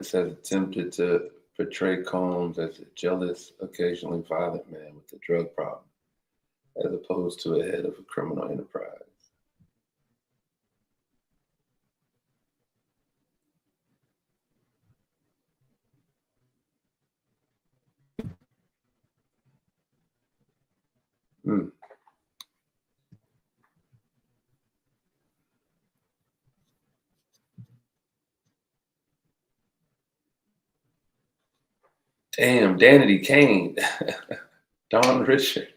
has attempted to portray Combs as a jealous, occasionally violent man with a drug problem, as opposed to a head of a criminal enterprise. Hmm. Damn, Danity Kane, Don Richard.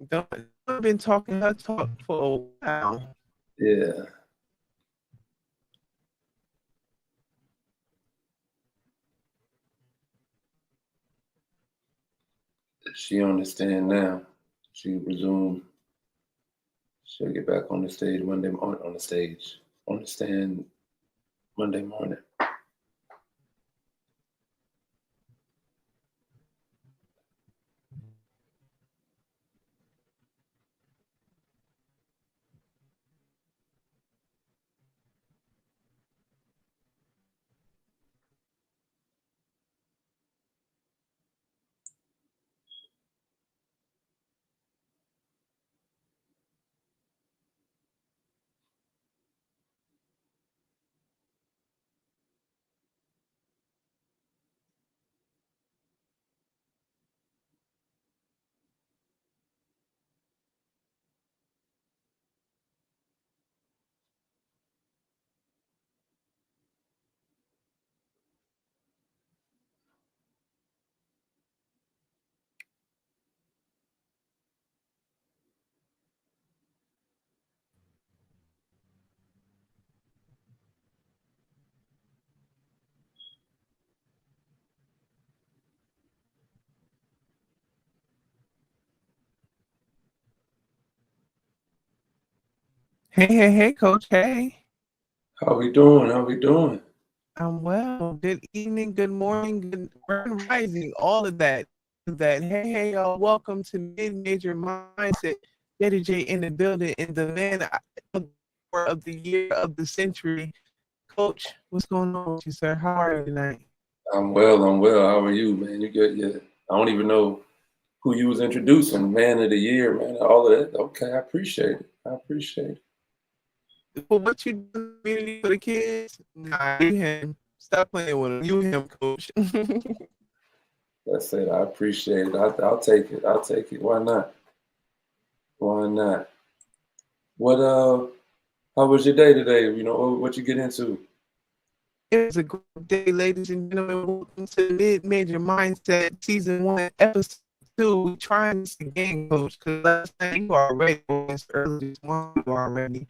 I've been talking her talk for a while. Yeah. She understand now. She resume. She'll get back on the stage Monday on the stage on the stand Monday morning. Hey, Coach. Hey. How we doing? How we doing? I'm well. Good evening, good morning, good rising, all of that. Hey, y'all. Welcome to Major Mindset. Jada Jae in the building, and the man of the year of the century. Coach, what's going on with you, sir? How are you tonight? I'm well. I'm well. How are you, man? You good? Yeah. I don't even know who you was introducing. Man of the year, man. All of that. Okay, I appreciate it. I appreciate it. For what you do in the community for the kids, nah, you him. Stop playing with him. You him, Coach. That's it. I appreciate it. I'll take it. I'll take it. Why not? Why not? What how was your day today? You know, what you get into? It was a great day, ladies and gentlemen. Welcome to Mid-Major Mindset Season 1, Episode 2. We're trying this again, Coach, because last night you already was early this morning already.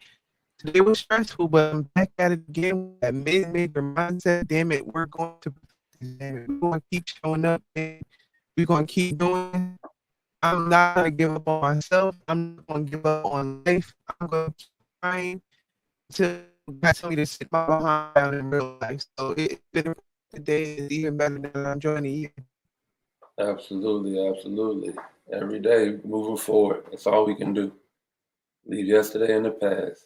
Today was stressful, but I'm back at it again with that Mid-Major Mindset. Damn it, we're going to we're going to keep showing up, and we're going to keep doing. I'm not going to give up on myself. I'm not going to give up on life. I'm going to keep trying until God tell me to sit my behind down in real life. So it's been today is even better than I'm enjoying the year. Absolutely, absolutely. Every day moving forward. That's all we can do. Leave yesterday in the past.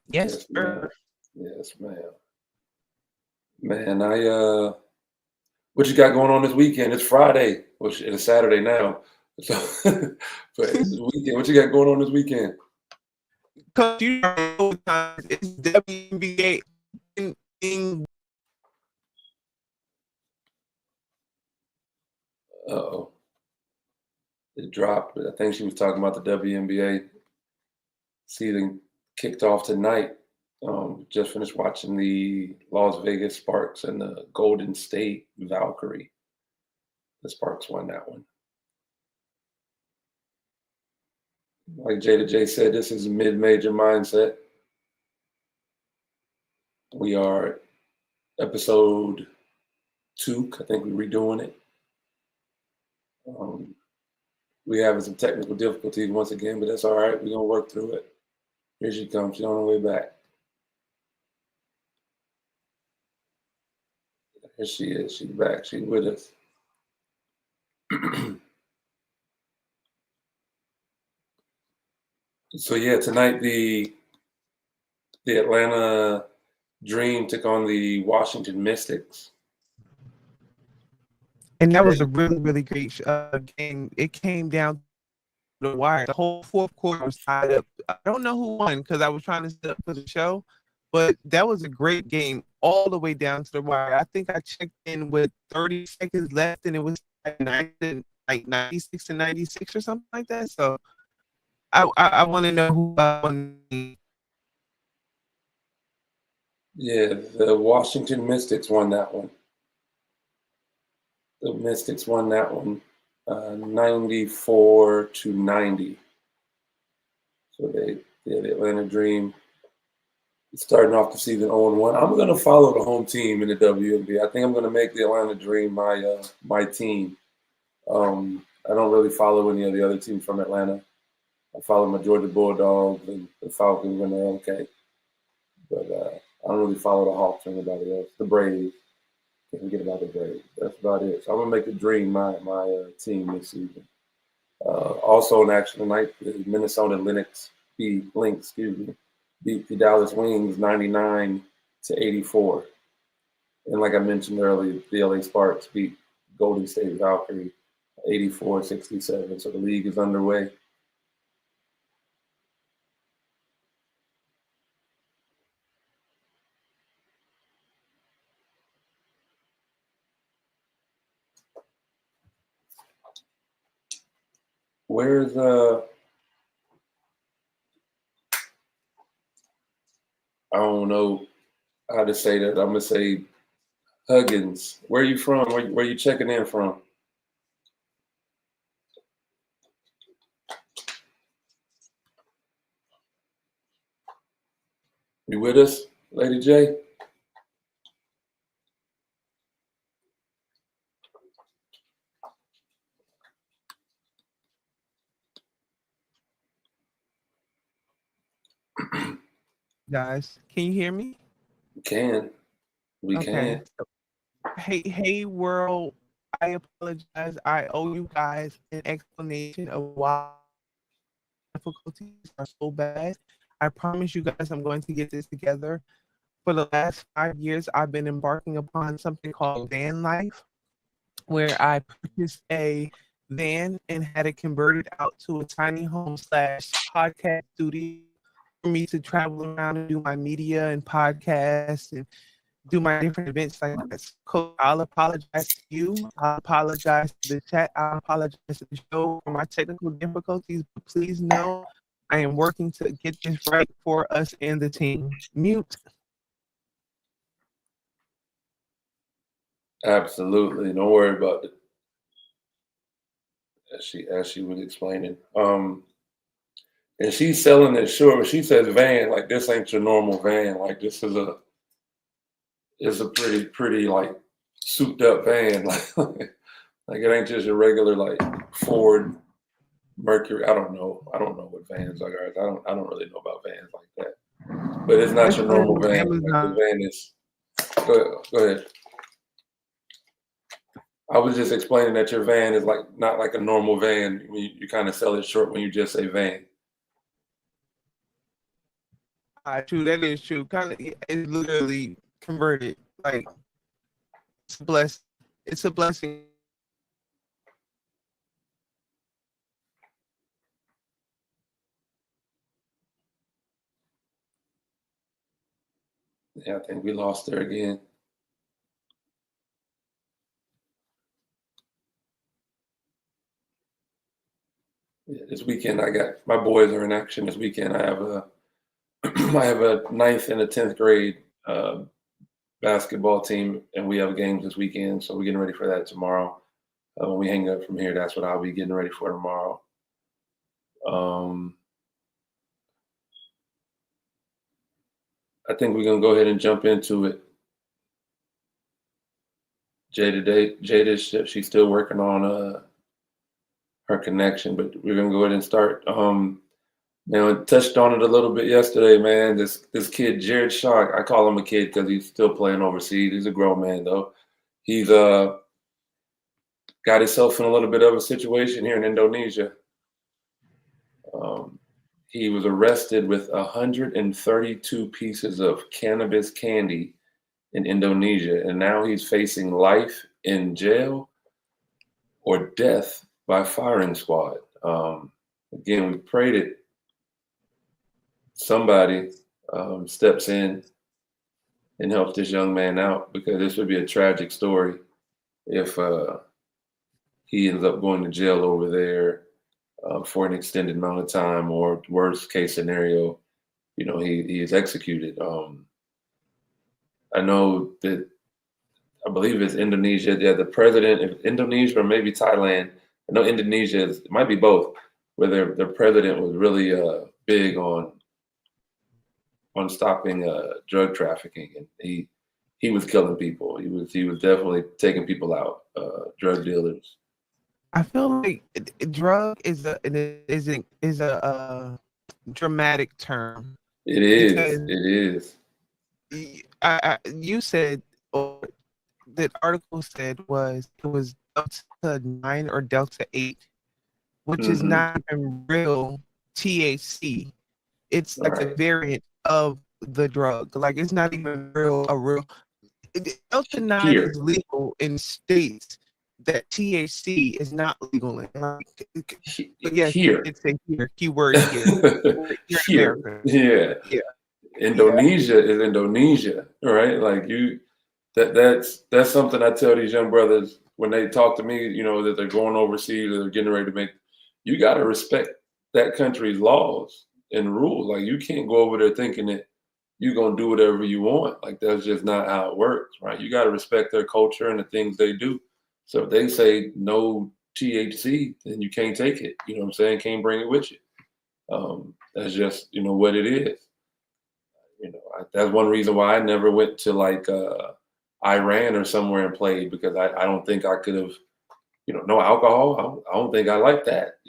Yes, Yes, ma'am. sir. Yes, ma'am. Man, what you got going on this weekend? It's Friday. Well, it's Saturday now. So, but it's the weekend. What you got going on this weekend? Because you know it's WNBA in Uh-oh. It dropped, but I think she was talking about the WNBA season kicked off tonight. Just finished watching the Las Vegas Sparks and the Golden State Valkyrie. The Sparks won that one. Like Jada Jae said, this is mid-major mindset. We are episode 2. I think we're redoing it. We having some technical difficulties once again, but that's all right. We're gonna work through it. Here she comes. She's on her way back. Here she is. She's back. She's with us. So yeah, tonight the Atlanta Dream took on the Washington Mystics. And that was a really, really great game. It came down to the wire. The whole fourth quarter was tied up. I don't know who won because I was trying to set up for the show, but that was a great game all the way down to the wire. I think I checked in with 30 seconds left, and it was like 96 to 96 or something like that. So I want to know who won. Yeah, the Washington Mystics won that one. The Mystics won that one 94 to 90. So the Atlanta Dream starting off the season 0-1. I'm going to follow the home team in the WNBA. I think I'm going to make the Atlanta Dream my team. I don't really follow any of the other teams from Atlanta. I follow my Georgia Bulldogs and the Falcons when they're okay. But I don't really follow the Hawks or anybody else. The Braves. Can't forget about the Braves. That's about it. So I'm going to make the Dream my team this season. Also in action tonight, the Minnesota Lynx beat the Dallas Wings 99 to 84. And like I mentioned earlier, the LA Sparks beat Golden State Valkyrie 84-67. So the league is underway. Where's I don't know how to say that. I'm gonna say Huggins. Where are you from? Where you checking in from? You with us, Lady J? Guys, can you hear me? We can. We Okay. can. Hey, world. I apologize. I owe you guys an explanation of why difficulties are so bad. I promise you guys I'm going to get this together. For the last 5 years, I've been embarking upon something called van life, where I purchased a van and had it converted out to a tiny home slash podcast studio for me to travel around and do my media and podcasts and do my different events like that. Coach, I'll apologize to you. I'll apologize to the chat. I'll apologize to the show for my technical difficulties. But please know I am working to get this right for us and the team. Mute. Absolutely. Don't worry about it. As she was explaining. And she's selling it short, but she says van, like this ain't your normal van. Like this is a pretty like souped up van. Like it ain't just a regular like Ford Mercury. I don't know. I don't know what vans are. I don't really know about vans like that. But it's not your normal van. Like the van is go ahead. I was just explaining that your van is like not like a normal van. You kind of sell it short when you just say van. True, that is true. Kind of, it's literally converted. Like it's a blessing. It's a blessing. Yeah, I think we lost her again. Yeah, this weekend I got my boys are in action this weekend. I have a I have a 9th and a 10th grade basketball team, and we have games this weekend. So we're getting ready for that tomorrow. When we hang up from here, that's what I'll be getting ready for tomorrow. I think we're gonna go ahead and jump into it. Jada, she's still working on her connection, but we're gonna go ahead and start. Now, I touched on it a little bit yesterday, man. This kid, Jared Shark, I call him a kid because he's still playing overseas. He's a grown man though. He's got himself in a little bit of a situation here in Indonesia. he was arrested with 132 pieces of cannabis candy in Indonesia, and now he's facing life in jail or death by firing squad. Again, we pray that somebody steps in and helps this young man out, because this would be a tragic story if he ends up going to jail over there for an extended amount of time, or worst case scenario, he is executed. I know that, I believe it's Indonesia. Yeah, the president of Indonesia, or maybe Thailand. I know Indonesia it might be both, where their president was really big on stopping drug trafficking, and he was killing people. He was definitely taking people out, drug dealers. I feel like drug is a dramatic term. It is. Because It is. you said, or that article said, it was Delta 9 or Delta 8, which is not even real THC. It's like a variant of the drug. Like, it's not even a real. Delta 9 is legal in states that THC is not legal in. Like, but yes, here. it's a keyword here. Here. Yeah. Indonesia is Indonesia, right? Like that's something I tell these young brothers when they talk to me, that they're going overseas or they're getting ready to make. You got to respect that country's laws and rules. Like, you can't go over there thinking that you're going to do whatever you want. Like, that's just not how it works, right? You got to respect their culture and the things they do. So if they say no THC, then you can't take it. You know what I'm saying? Can't bring it with you. That's just, what it is. That's one reason why I never went to like Iran or somewhere and played, because I don't think I could have, no alcohol. I don't think I like that.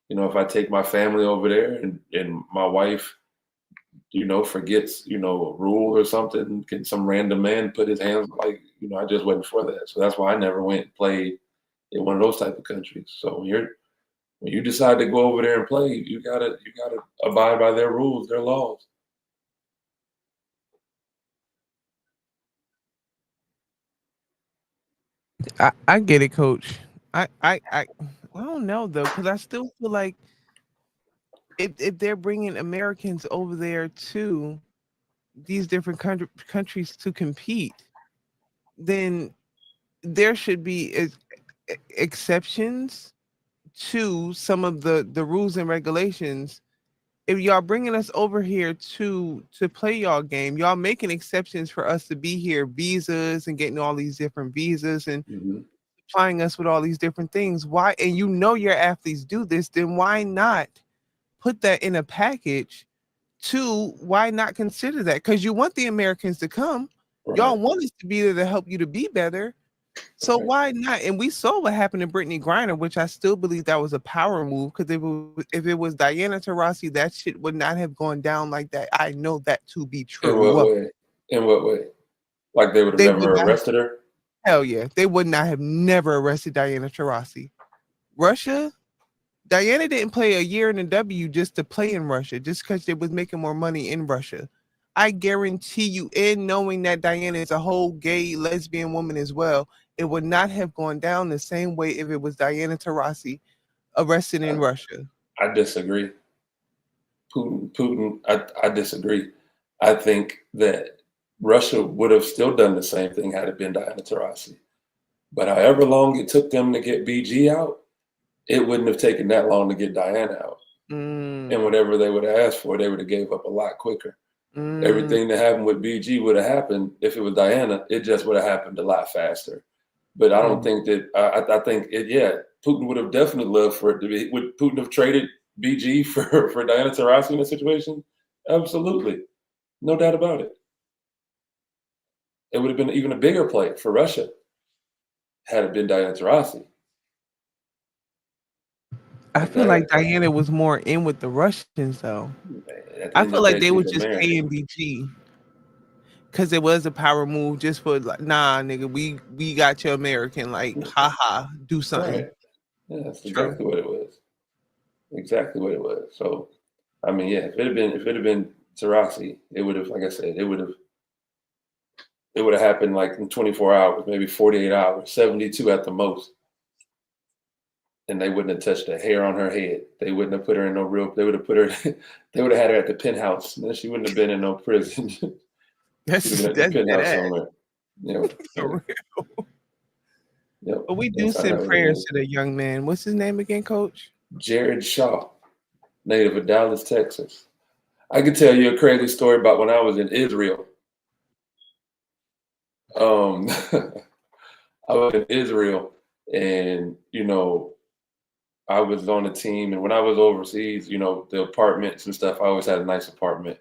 If I take my family over there and my wife, forgets, a rule or something, can some random man put his hands, like, I just wasn't for that. So that's why I never went and played in one of those type of countries. So when you decide to go over there and play, you gotta abide by their rules, their laws. I get it, Coach. I don't know though, because I still feel like if they're bringing Americans over there to these different countries to compete, then there should be exceptions to some of the rules and regulations. If y'all bringing us over here to play y'all game, y'all making exceptions for us to be here, visas and getting all these different visas and supplying us with all these different things. Why? And your athletes do this, then why not put that in a package? Why not consider that? Because you want the Americans to come. Right. Y'all want us to be there to help you to be better. So why not? And we saw what happened to Brittany Griner, which I still believe that was a power move, because if it was Diana Taurasi, that shit would not have gone down like that. I know that to be true. In what way? Like, they would have never arrested her? Hell yeah. They would not have never arrested Diana Taurasi. Russia, Diana didn't play a year in the W just to play in Russia, just because they was making more money in Russia. I guarantee you, in knowing that Diana is a whole gay lesbian woman as well, it would not have gone down the same way if it was Diana Taurasi arrested in Russia. I disagree. Putin, I disagree. I think that Russia would have still done the same thing had it been Diana Taurasi. But however long it took them to get BG out, it wouldn't have taken that long to get Diana out. And whatever they would have asked for, they would have gave up a lot quicker. Everything that happened with BG would have happened if it was Diana. It just would have happened a lot faster. But I don't think that. I think Putin would have definitely loved for it to be. Would Putin have traded BG for Diana Taurasi in this situation? Absolutely, no doubt about it. It would have been even a bigger play for Russia had it been Diana Taurasi. I feel like Diana was more in with the Russians, though. I feel like they were just paying BG because it was a power move, just for like, nah, nigga, we got your American, like, haha, do something. Right. Yeah, that's exactly what it was. exactly what it was. So, I mean, yeah, if it had been Taurasi, it would have, like I said, it would have happened like in 24 hours, maybe 48 hours, 72 at the most. And they wouldn't have touched a hair on her head. They wouldn't have put her in no real. They would have put her. They would have had her at the penthouse. And she wouldn't have been in no prison. She'd That's have been at the that penthouse ass. somewhere. Yep. For real. Yep. But we do That's how send that would prayers have to the young man. What's his name again, Coach? been. Jared Shaw, native of Dallas, Texas. I could tell you a crazy story about when I was in Israel. I was in Israel, and I was on a team, and when I was overseas, the apartments and stuff, I always had a nice apartment.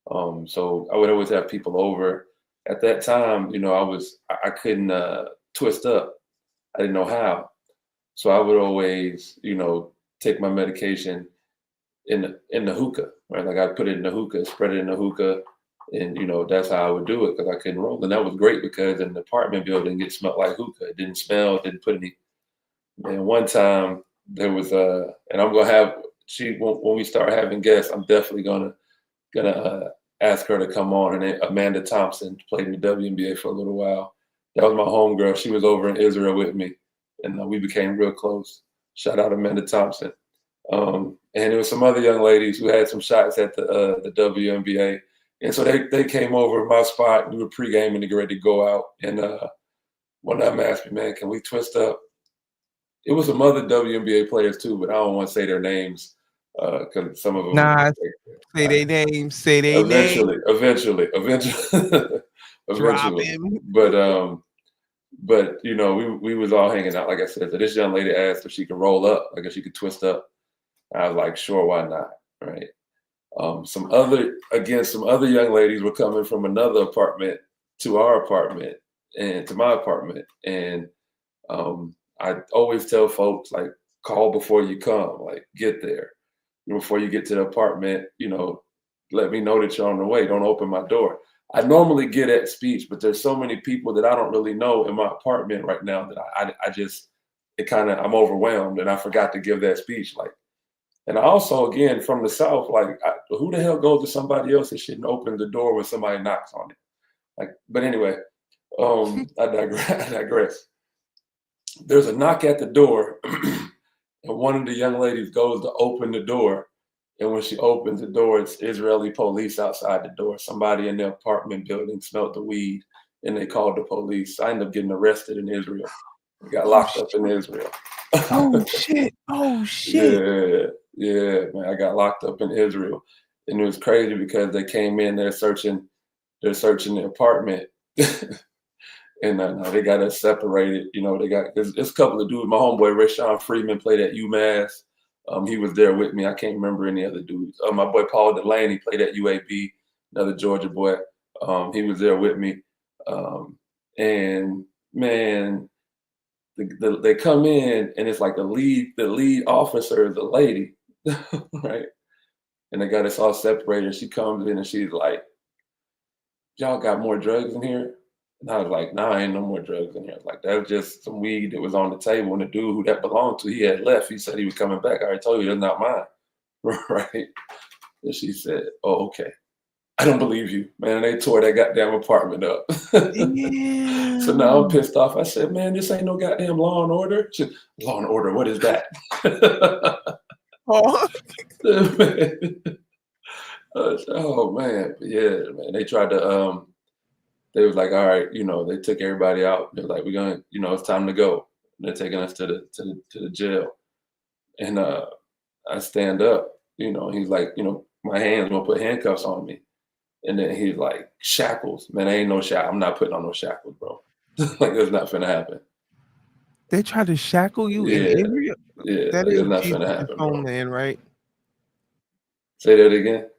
So I would always have people over. At that time, I couldn't twist up. I didn't know how. So I would always, take my medication in the hookah, right? Like I put it in the hookah, spread it in the hookah, and that's how I would do it because I couldn't roll. And that was great because in the apartment building, it smelled like hookah. It didn't smell, didn't put any. And one time there was and I'm gonna have when we start having guests, I'm definitely gonna ask her to come on. Her name Amanda Thompson, played in the WNBA for a little while. That was my homegirl. She was over in Israel with me, and we became real close. Shout out Amanda Thompson. And there was some other young ladies who had some shots at the WNBA, and so they came over to my spot. We were pre-gaming to get ready to go out, and one of them asked me, "Man, can we twist up?" It was some other WNBA players too, but I don't want to say their names because some of them. Nah, say they name. Say they name. Eventually, Drop eventually. him. But we was all hanging out. Like I said, so this young lady asked if she could roll up, like if she could twist up. I was like, sure, why not? Right. Some other young ladies were coming from another apartment to our apartment and to my apartment, and I always tell folks like call before you come, like get there before you get to the apartment. Let me know that you're on the way. Don't open my door. I normally get at speech, but there's so many people that I don't really know in my apartment right now that I just I'm overwhelmed and I forgot to give that speech. Like, and I also again from the South, like who the hell goes to somebody else's shit and opens the door when somebody knocks on it? Like, but anyway, I digress. There's a knock at the door, and one of the young ladies goes to open the door. And when she opens the door, it's Israeli police outside the door. Somebody in the apartment building smelled the weed, and they called the police. I ended up getting arrested in Israel. I got locked up in Israel. Oh shit! Oh shit! Yeah, man. I got locked up in Israel, and it was crazy because they came in. They're searching the apartment. And they got us separated. There's a couple of dudes. My homeboy Rashawn Freeman played at UMass. He was there with me. I can't remember any other dudes. My boy Paul Delaney played at UAB, another Georgia boy. He was there with me. And man, they come in and it's like the lead officer is a lady, right? And they got us all separated. She comes in and she's like, "Y'all got more drugs in here?" And I was like, "Nah, ain't no more drugs in here." Like, that's just some weed that was on the table. And the dude who that belonged to, he had left. He said he was coming back. I already told you that's not mine. Right. And she said, "Oh, okay. I don't believe you." Man, they tore that goddamn apartment up. Yeah. So now I'm pissed off. I said, "Man, this ain't no goddamn Law and Order." She said, "Law and Order, what is that?" Oh. Oh man. But yeah, man. They tried to they was like, all right, they took everybody out. They're like, we're gonna, it's time to go. And they're taking us to the jail. And I stand up, he's like, my hands gonna put handcuffs on me. And then he's like, shackles. Man, I ain't no shackles. I'm not putting on no shackles, bro. Like that's not finna happen. They try to shackle you in Yeah. Israel? Yeah, That like, is it's not Jesus' finna happen, bro. homeland, right? Say that again.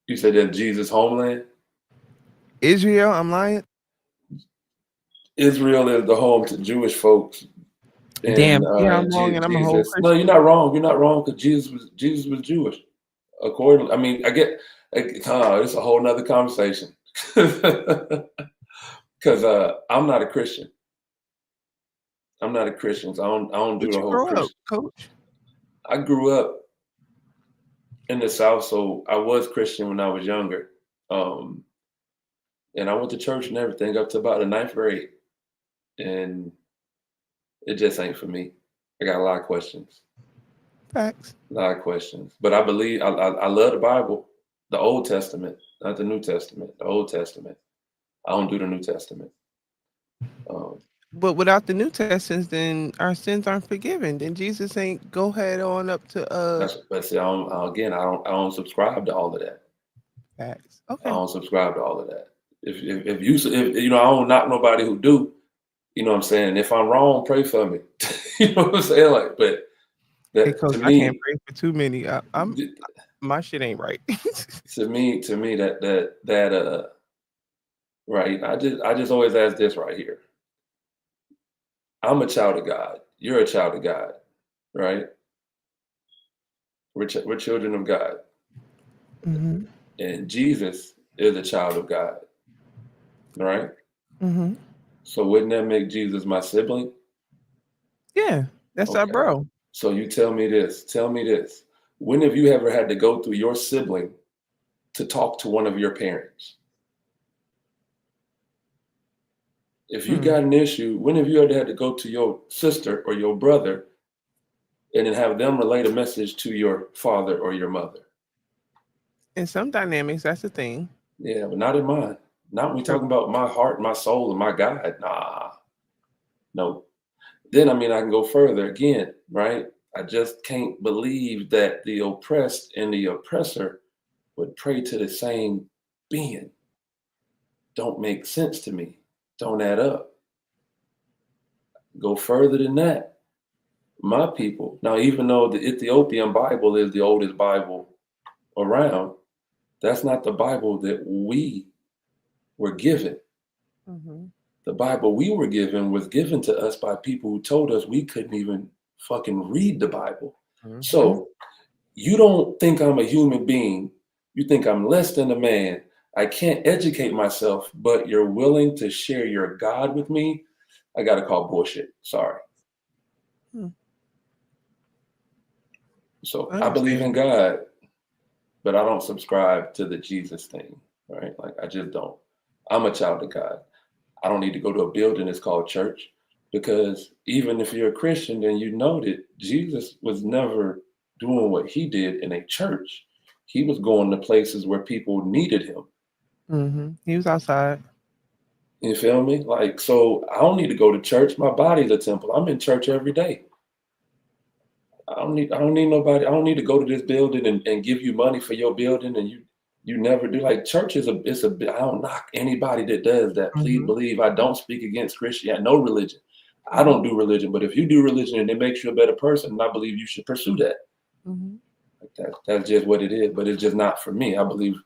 You said that Jesus' homeland? Israel, I'm lying? Israel is the home to Jewish folks. Damn, And yeah, I'm wrong, and I'm a whole Jesus. No, you're Christian. not wrong. You're not wrong because Jesus was Jewish. According, I mean, I get it's a whole nother conversation. Because I'm not a Christian. I'm not a Christian. So I don't do Where'd the you whole grow up, Christian. Coach? I grew up in the South, so I was Christian when I was younger. And I went to church and everything up to about the ninth grade. And it just ain't for me. I got a lot of questions. Facts. A lot of questions. But I believe I love the Bible, the Old Testament, not the New Testament, the Old Testament. I don't do the New Testament. But without the New Testament, then our sins aren't forgiven. Then Jesus ain't go head on up to But see, I don't subscribe to all of that. facts. I Okay. don't subscribe to all of that. If you know, I don't knock nobody who do. You know what I'm saying? If I'm wrong, pray for me. You know what I'm saying? Like, but Hey, that Coach, to I can't me, pray for too many. My shit ain't right. to me, that right. I just always ask this right here. I'm a child of God. You're a child of God, right? We're children of God, Mm-hmm. and Jesus is a child of God, right? Mm-hmm. So wouldn't that make Jesus my sibling? Yeah, that's our Okay. bro. So you tell me this. Tell me this. When have you ever had to go through your sibling to talk to one of your parents? If you got an issue, when have you ever had to go to your sister or your brother and then have them relate a message to your father or your mother? In some dynamics, that's the thing. Yeah, but not in mine. Not when we talking about my heart, my soul, and my God. Nah, no. Then I mean I can go further again, right? I just can't believe that the oppressed and the oppressor would pray to the same being. Don't make sense to me. Don't add up. Go further than that. My people. Now, even though the Ethiopian Bible is the oldest Bible around, that's not the Bible that we were given. Mm-hmm. The Bible we were given was given to us by people who told us we couldn't even fucking read the Bible. Mm-hmm. So you don't think I'm a human being. You think I'm less than a man. I can't educate myself, but you're willing to share your God with me. I got to call bullshit. Sorry. So I believe in God, but I don't subscribe to the Jesus thing, right? Like I just don't. I'm a child of God. I don't need to go to a building that's called church, because even if you're a Christian, then you know that Jesus was never doing what he did in a church. He was going to places where people needed him. Mm-hmm. He was outside. You feel me? Like, so I don't need to go to church. My body's a temple. I'm in church every day. I don't need nobody. I don't need to go to this building and give you money for your building, and you never do. Like, church is I don't knock anybody that does that. Please believe I don't speak against Christianity, no religion. I don't do religion, but if you do religion and it makes you a better person, I believe you should pursue that. Like that's just what it is, but it's just not for me. I believe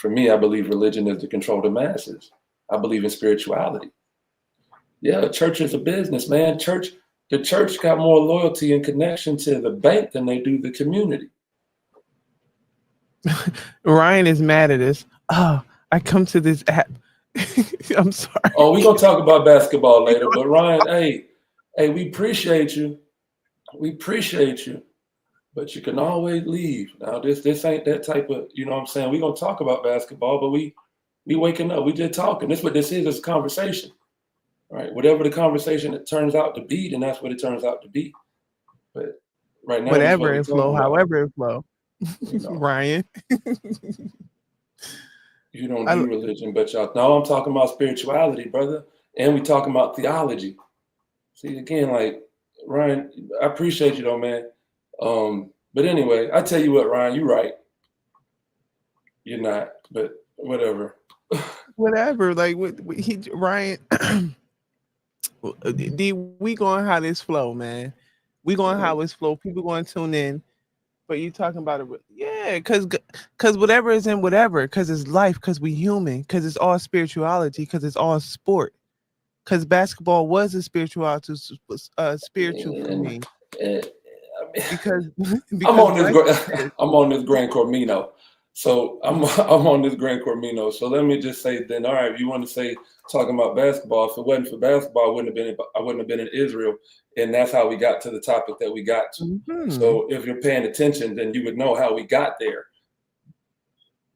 religion is to control the masses. I believe in spirituality. Yeah, church is a business, man. The church got more loyalty and connection to the bank than they do the community. Ryan is mad at us. Oh, I come to this app. I'm sorry. Oh, we're gonna talk about basketball later, but Ryan, hey, we appreciate you. We appreciate you, but you can always leave. Now, this ain't that type of, you know what I'm saying? We're gonna talk about basketball, but we waking up. We just talking. This is what this is. It's a conversation. Right, whatever the conversation it turns out to be, then that's what it turns out to be. But right now, whatever it flow, however it flow. You know, Ryan, you don't do religion, but y'all. No, I'm talking about spirituality, brother, and we talking about theology. See, again, like Ryan, I appreciate you though, man. But anyway, I tell you what, Ryan, you're right. You're not, but whatever. Whatever, like Ryan. We going how this flow, man. We going how this flow. People going to tune in, but you talking about it, yeah, because whatever is in whatever, because it's life, because we human, because it's all spirituality, because it's all sport, because basketball was a spirituality, spiritual for me. Because I'm on this Gran Cormino. So I'm on this Gran Cormino. So let me just say then, all right, if you want to say talking about basketball, if it wasn't for basketball, I wouldn't have been in Israel. And that's how we got to the topic that we got to. Mhm. So if you're paying attention, then you would know how we got there.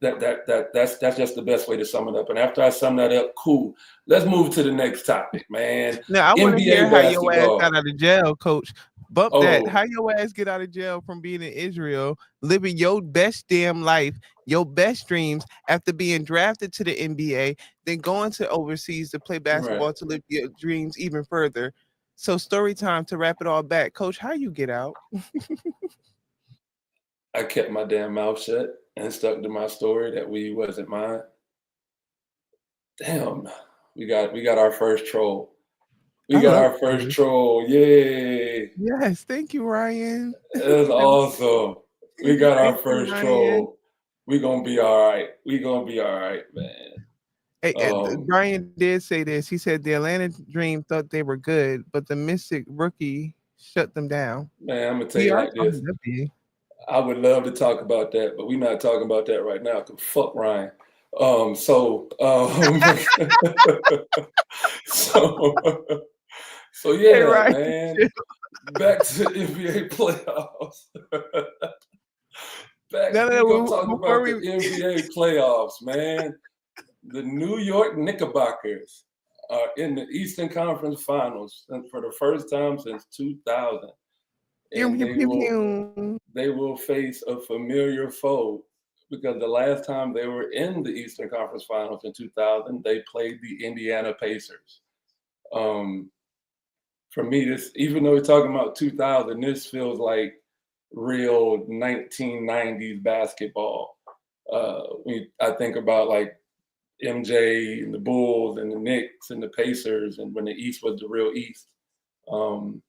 That's just the best way to sum it up. And after I sum that up, cool. Let's move to the next topic, man. Now I want to hear NBA how your ass basketball. got out of jail, coach. Bump that. Oh, How your ass get out of jail from being in Israel, living your best damn life, your best dreams after being drafted to the NBA, then going to overseas to play right. basketball to live your dreams even further. So story time to wrap it all back, coach. How you get out? I kept my damn mouth shut and stuck to my story that we wasn't mine. Damn, we got our first troll. We I got love our first this. troll. Yay! Yes, thank you, Ryan. That's awesome. We got our Thank you, first Ryan. troll. We gonna be all right. We gonna be all right, man. Hey, Um, Brian did say this. He said the Atlanta Dream thought they were good, but the Mystic rookie shut them down. man, I'm gonna tell We you are like this. talking W. I would love to talk about that, but we're not talking about that right now. Cause fuck Ryan. So, so, so Hey, yeah, Ryan. man. Back to NBA playoffs. No, We gonna no, talk before about we the NBA playoffs, man. The New York Knickerbockers are in the Eastern Conference Finals and for the first time since 2000, pew, and pew, pew, pew. they will face a familiar foe because the last time they were in the Eastern Conference Finals in 2000, they played the Indiana Pacers. Um, for me, this even though we're talking about 2000, this feels like real 1990s basketball. I think about like MJ and the Bulls and the Knicks and the Pacers, and when the East was the real East. Um,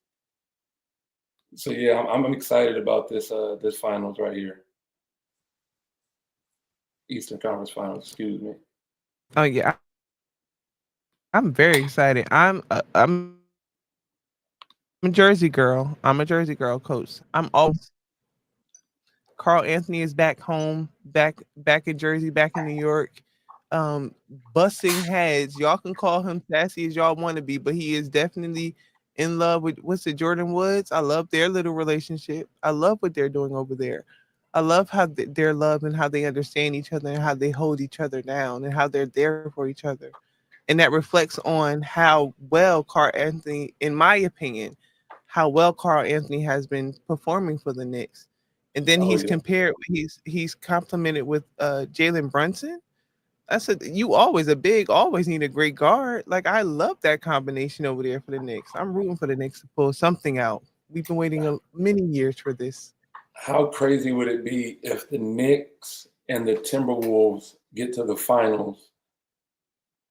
so yeah, I'm excited about this finals right here, Eastern Conference Finals. Excuse me. Oh yeah, I'm very excited. I'm a Jersey girl. I'm a Jersey girl, coach. I'm always Carl Anthony is back home, back in Jersey, back in New York. Um, busting heads. Y'all can call him sassy as y'all want to be, but he is definitely in love with what's it, Jordan Woods. I love their little relationship. I love what they're doing over there. I love how their love and how they understand each other and how they hold each other down and how they're there for each other. And that reflects on how well Carl Anthony, in my opinion, how well Carl Anthony has been performing for the Knicks. And then Oh he's yeah. compared, he's complimented with Jalen Brunson. I said, you always need a great guard. Like I love that combination over there for the Knicks. I'm rooting for the Knicks to pull something out. We've been waiting many years for this. How crazy would it be if the Knicks and the Timberwolves get to the finals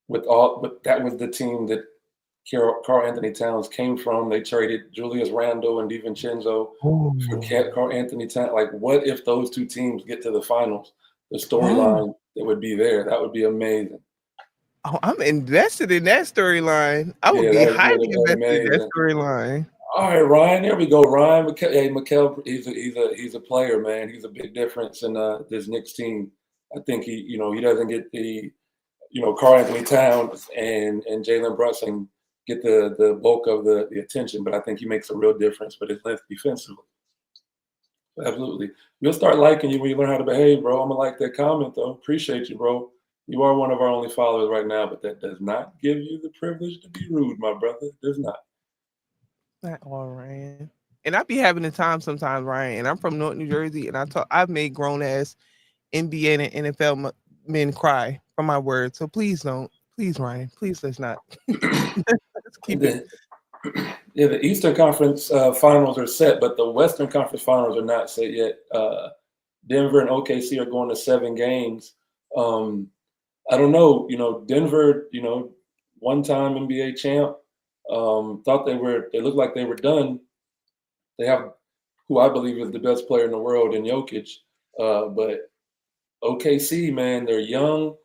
but that was the team that Carl Anthony Towns came from. They traded Julius Randle and DiVincenzo for Oh, Carl Anthony Towns. Like, what if those two teams get to the finals? The oh, storyline that would be there, that would be amazing. oh, I'm invested in that storyline. I would Yeah, be that's highly really invested in that amazing. storyline. All right, Ryan. There we go. Ryan, hey, Mikel, he's a player, man. He's a big difference in this Knicks team. I think he doesn't get the Carl Anthony Towns and Jalen Brunson get the bulk of the attention, but I think he makes a real difference with his length defensively. Absolutely. We'll start liking you when you learn how to behave, bro. I'm gonna like that comment though. Appreciate you, bro. You are one of our only followers right now, but that does not give you the privilege to be rude, my brother. It does not. Not all Ryan. And I be having the time sometimes, Ryan. And I'm from North New Jersey, and I've made grown ass NBA and NFL men cry for my words. So please don't, please Ryan, please let's not. Let's And keep it. then, yeah, the Eastern Conference finals are set, but the Western Conference finals are not set yet. Denver and OKC are going to 7 games. Um, I don't know. Denver, one-time NBA champ, thought they looked like they were done. They have who I believe is the best player in the world in Jokic. But OKC, man, they're young.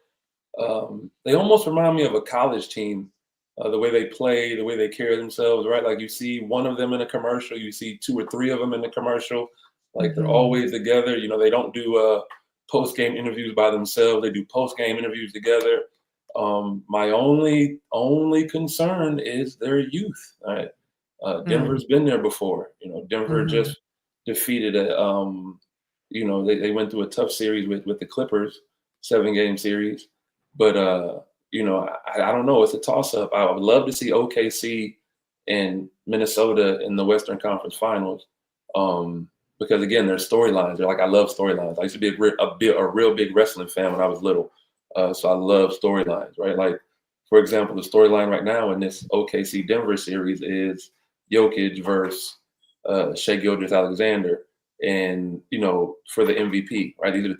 They almost remind me of a college team, the way they play, the way they carry themselves, right? Like you see one of them in a commercial, you see two or three of them in the commercial. Like they're Mhm. always together. They don't do post-game interviews by themselves. They do post-game interviews together. My only concern is their youth. Right? Denver's been there before. Denver just defeated they went through a tough series with the Clippers, 7-game series. But I don't know. It's a toss-up. I would love to see OKC and Minnesota in the Western Conference Finals. Because again, there's storylines. They're like, I love storylines. I used to be a real big wrestling fan when I was little. So I love storylines, right? Like, for example, the storyline right now in this OKC Denver series is Jokic versus Shai Gilgeous-Alexander, and for the MVP, right? These are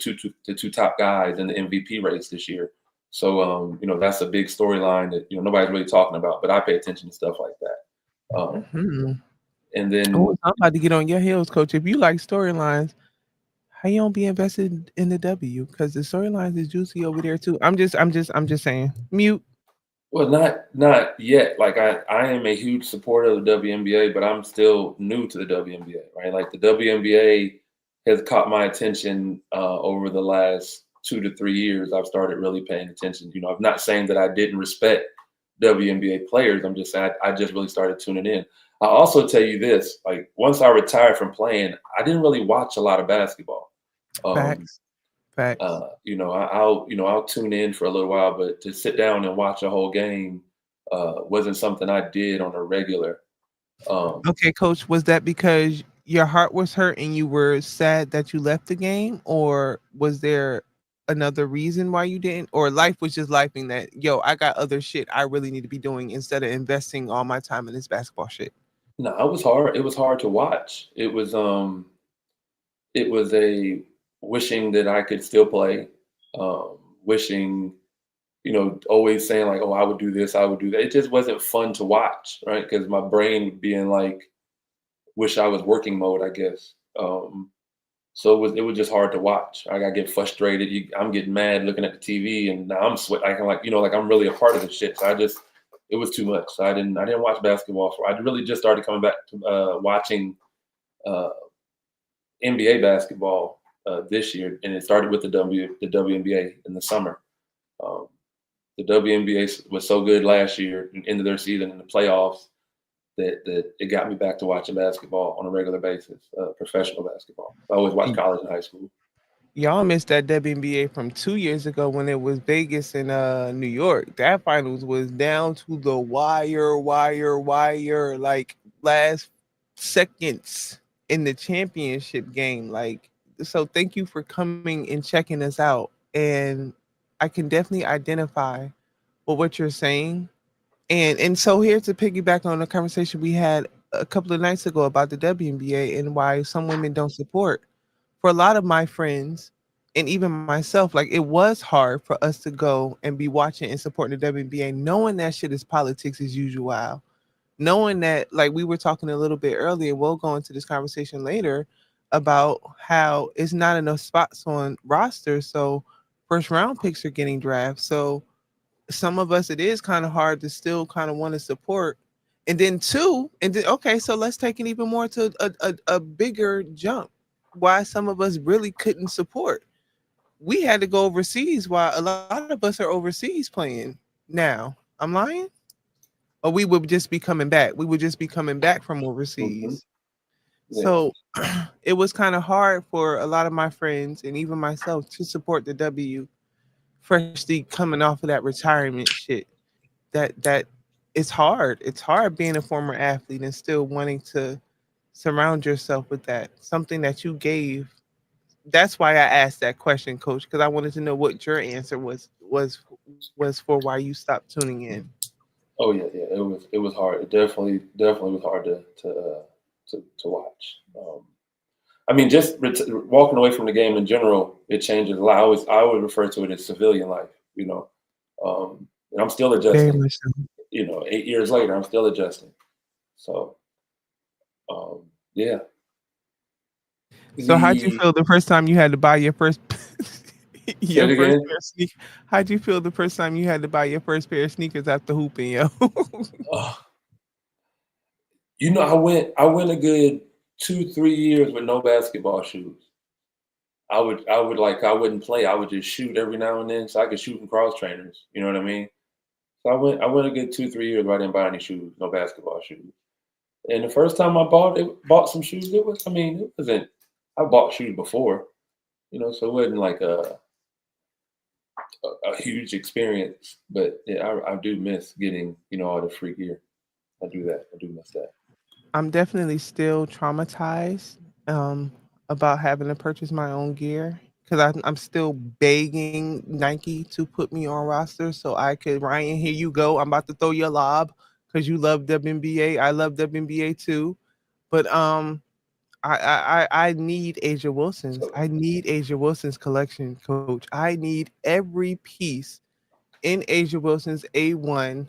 the two top guys in the MVP race this year. So that's a big storyline that nobody's really talking about, but I pay attention to stuff like that. And then I'm about to get on your heels, Coach. If you like storylines, how you don't be invested in the W? Because the storylines is juicy over there too. I'm just saying. Mute. Well, not yet. Like I am a huge supporter of the WNBA, but I'm still new to the WNBA, right? Like the WNBA has caught my attention over the last 2 to 3 years. I've started really paying attention. I'm not saying that I didn't respect WNBA players. I'm just saying I just really started tuning in. I'll also tell you this: like once I retired from playing, I didn't really watch a lot of basketball. Facts. I'll tune in for a little while, but to sit down and watch a whole game wasn't something I did on a regular. Okay, Coach, was that because your heart was hurt and you were sad that you left the game, or was there another reason why you didn't, or life was just lifing that, I got other shit I really need to be doing instead of investing all my time in this basketball shit? No, it was hard. It was hard to watch. It was a wishing that I could still play, wishing, always saying like, oh, I would do this, I would do that. It just wasn't fun to watch, right? Because my brain would be in like, wish I was working mode, I guess. So it was just hard to watch. I get frustrated. I'm getting mad looking at the TV, and now I'm sweating. I can like I'm really a part of this shit. So it was too much. So I didn't watch basketball I really just started coming back to watching NBA basketball this year, and it started with the WNBA in the summer. The WNBA was so good last year, into their season in the playoffs, that it got me back to watching basketball on a regular basis, professional basketball. I always watched college and high school. Y'all missed that WNBA from 2 years ago when it was Vegas and New York. That finals was down to the wire, like last seconds in the championship game. Like, so thank you for coming and checking us out. And I can definitely identify with what you're saying. And so here to piggyback on the conversation we had a couple of nights ago about the WNBA and why some women don't support. For a lot of my friends and even myself, like it was hard for us to go and be watching and supporting the WNBA, knowing that shit is politics as usual, knowing that, like we were talking a little bit earlier, we'll go into this conversation later about how it's not enough spots on rosters, so first round picks are getting drafted. So some of us, it is kind of hard to still kind of want to support. And then okay, so let's take it even more to a bigger jump. Why some of us really couldn't support. We had to go overseas while a lot of us are overseas playing now. I'm lying? Or we would just be coming back. We would just be coming back from overseas. Yeah. So it was kind of hard for a lot of my friends and even myself to support the W, freshly coming off of that retirement shit. That it's hard. It's hard being a former athlete and still wanting to surround yourself with that, something that you gave. That's why I asked that question, Coach, because I wanted to know what your answer was for why you stopped tuning in. Oh yeah. It was hard. It definitely was hard to watch. I mean, just walking away from the game in general, it changes a lot. I always refer to it as civilian life. And I'm still adjusting. Very much so. 8 years later, I'm still adjusting. So, yeah. So how'd you feel the first time you had to buy your first pair of sneakers? How'd you feel the first time you had to buy your first pair of sneakers after hooping, yo? I went a good 2-3 years with no basketball shoes. I wouldn't play. I would just shoot every now and then, so I could shoot in cross trainers. You know what I mean? So I went a good 2-3 years where I didn't buy any shoes, no basketball shoes. And the first time I bought some shoes, it wasn't. I bought shoes before, so it wasn't like a huge experience. But yeah, I do miss getting all the free gear. I do that. I do miss that. I'm definitely still traumatized um, about having to purchase my own gear because I'm still begging Nike to put me on roster so I could. Ryan, here you go. I'm about to throw your lob because you love WNBA. I love WNBA too, but I need Asia Wilson's. So I need Asia Wilson's collection, coach. I need every piece in Asia Wilson's A1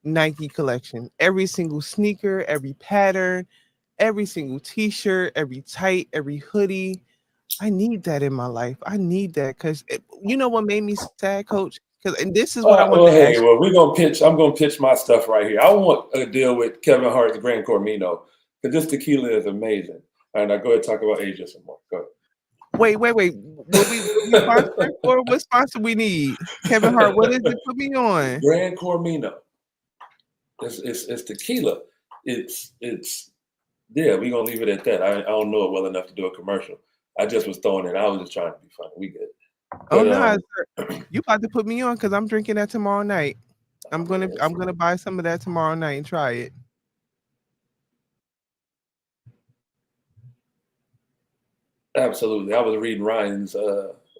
Nike collection. Every single sneaker, every pattern, every single t-shirt, every tight, every hoodie. I need that in my life. I need that because you know what made me sad, coach? Because and this is what I wanted well, to hey, ask you. well, we're gonna pitch. I'm gonna pitch my stuff right here. I want a deal with Kevin Hart's Grand Cormino because this tequila is amazing. All right, now go ahead and talk about Asia some more. Go Wait. What we sponsored for? What sponsor we need? Kevin Hart, what is ahead. it? Put me on. Grand Cormino. It's tequila. It's yeah. We're gonna leave it at that. I don't know it well enough to do a commercial. I just was throwing it. I was just trying to be funny. We good. Oh But no, you about to put me on because I'm drinking that tomorrow night. I'm man, gonna I'm gonna buy some of that tomorrow night and try it. absolutely. I was reading Ryan's I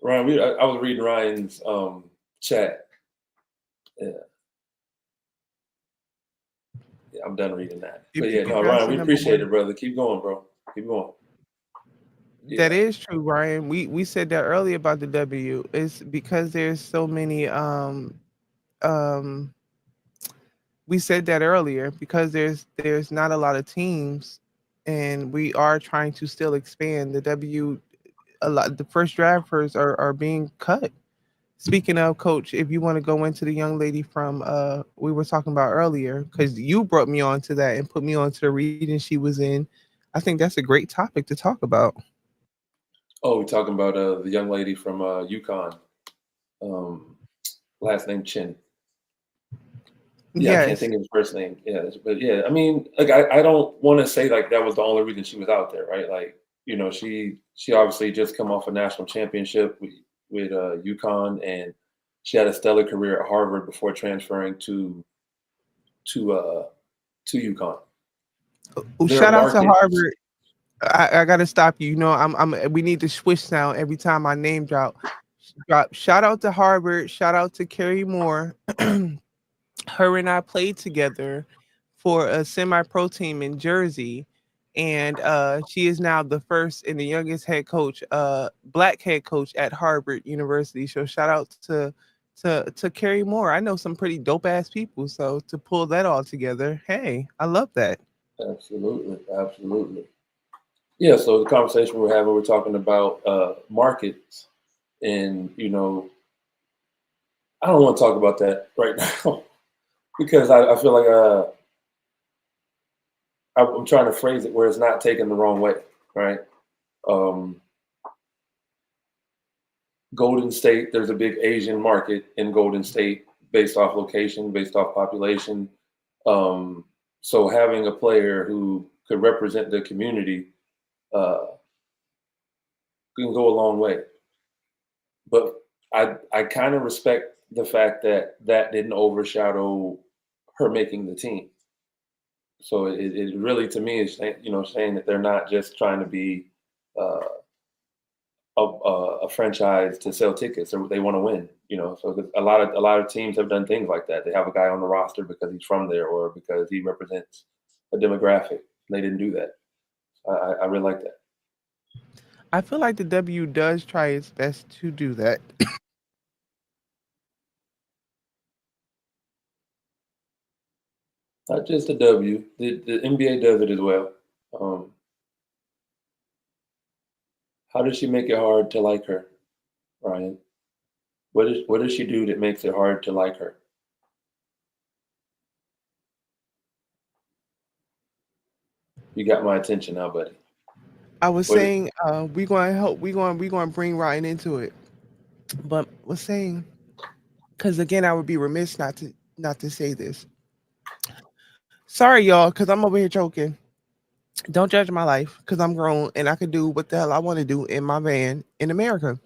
was reading Ryan's chat. Yeah, yeah, I'm done reading that. But If yeah, you no, got Ryan, some we number appreciate one. it, brother. Keep going, bro. Keep going. That Yeah. is true, Ryan. We said that earlier about the W. It's because there's so many um we said that earlier because there's not a lot of teams and we are trying to still expand the W. A lot the first drafters are being cut. Speaking of, coach, if you want to go into the young lady from we were talking about earlier, because you brought me on to that and put me on to the reading she was in. I think that's a great topic to talk about. Oh, we're talking about the young lady from UConn. Um, last name Chin. Yeah, I can't Yes. think of his first name. Yeah, but yeah, I mean, like I don't want to say like that was the only reason she was out there, right? Like, she obviously just come off a national championship with UConn, and she had a stellar career at Harvard before transferring to uh to UConn. Oh, Their shout out to market, Harvard. I gotta stop you. You know, I'm we need to switch sound every time I name drop. Shout out to Harvard. Shout out to Carrie Moore. Her and I played together for a semi-pro team in Jersey, and she is now the first and the youngest head coach, black head coach at Harvard University. So shout out to Carrie Moore. I know some pretty dope ass people, so to pull that all together, hey, I love that. absolutely, absolutely. Yeah, so the conversation we're having, we're talking about markets, and I don't want to talk about that right now because I feel like I'm trying to phrase it where it's not taken the wrong way, right? Um, Golden State, there's a big Asian market in Golden State based off location, based off population. So having a player who could represent the community uh, can go a long way. But I kind of respect the fact that that didn't overshadow her making the team. So it really to me is saying that they're not just trying to be uh, a franchise to sell tickets, or they want to win. So a lot of teams have done things like that. They have a guy on the roster because he's from there or because he represents a demographic. They didn't do that. I really like that. I feel like the W does try its best to do that. Not just the W. The NBA does it as well. Um, how does she make it hard to like her, Ryan? What does she do that makes it hard to like her? You got my attention now, buddy. I was What? saying, we're going to help. We're going to bring Ryan into it. But was saying, because again, I would be remiss not to say this. Sorry, y'all, because I'm over here choking. Don't judge my life, because I'm grown and I can do what the hell I want to do in my van in America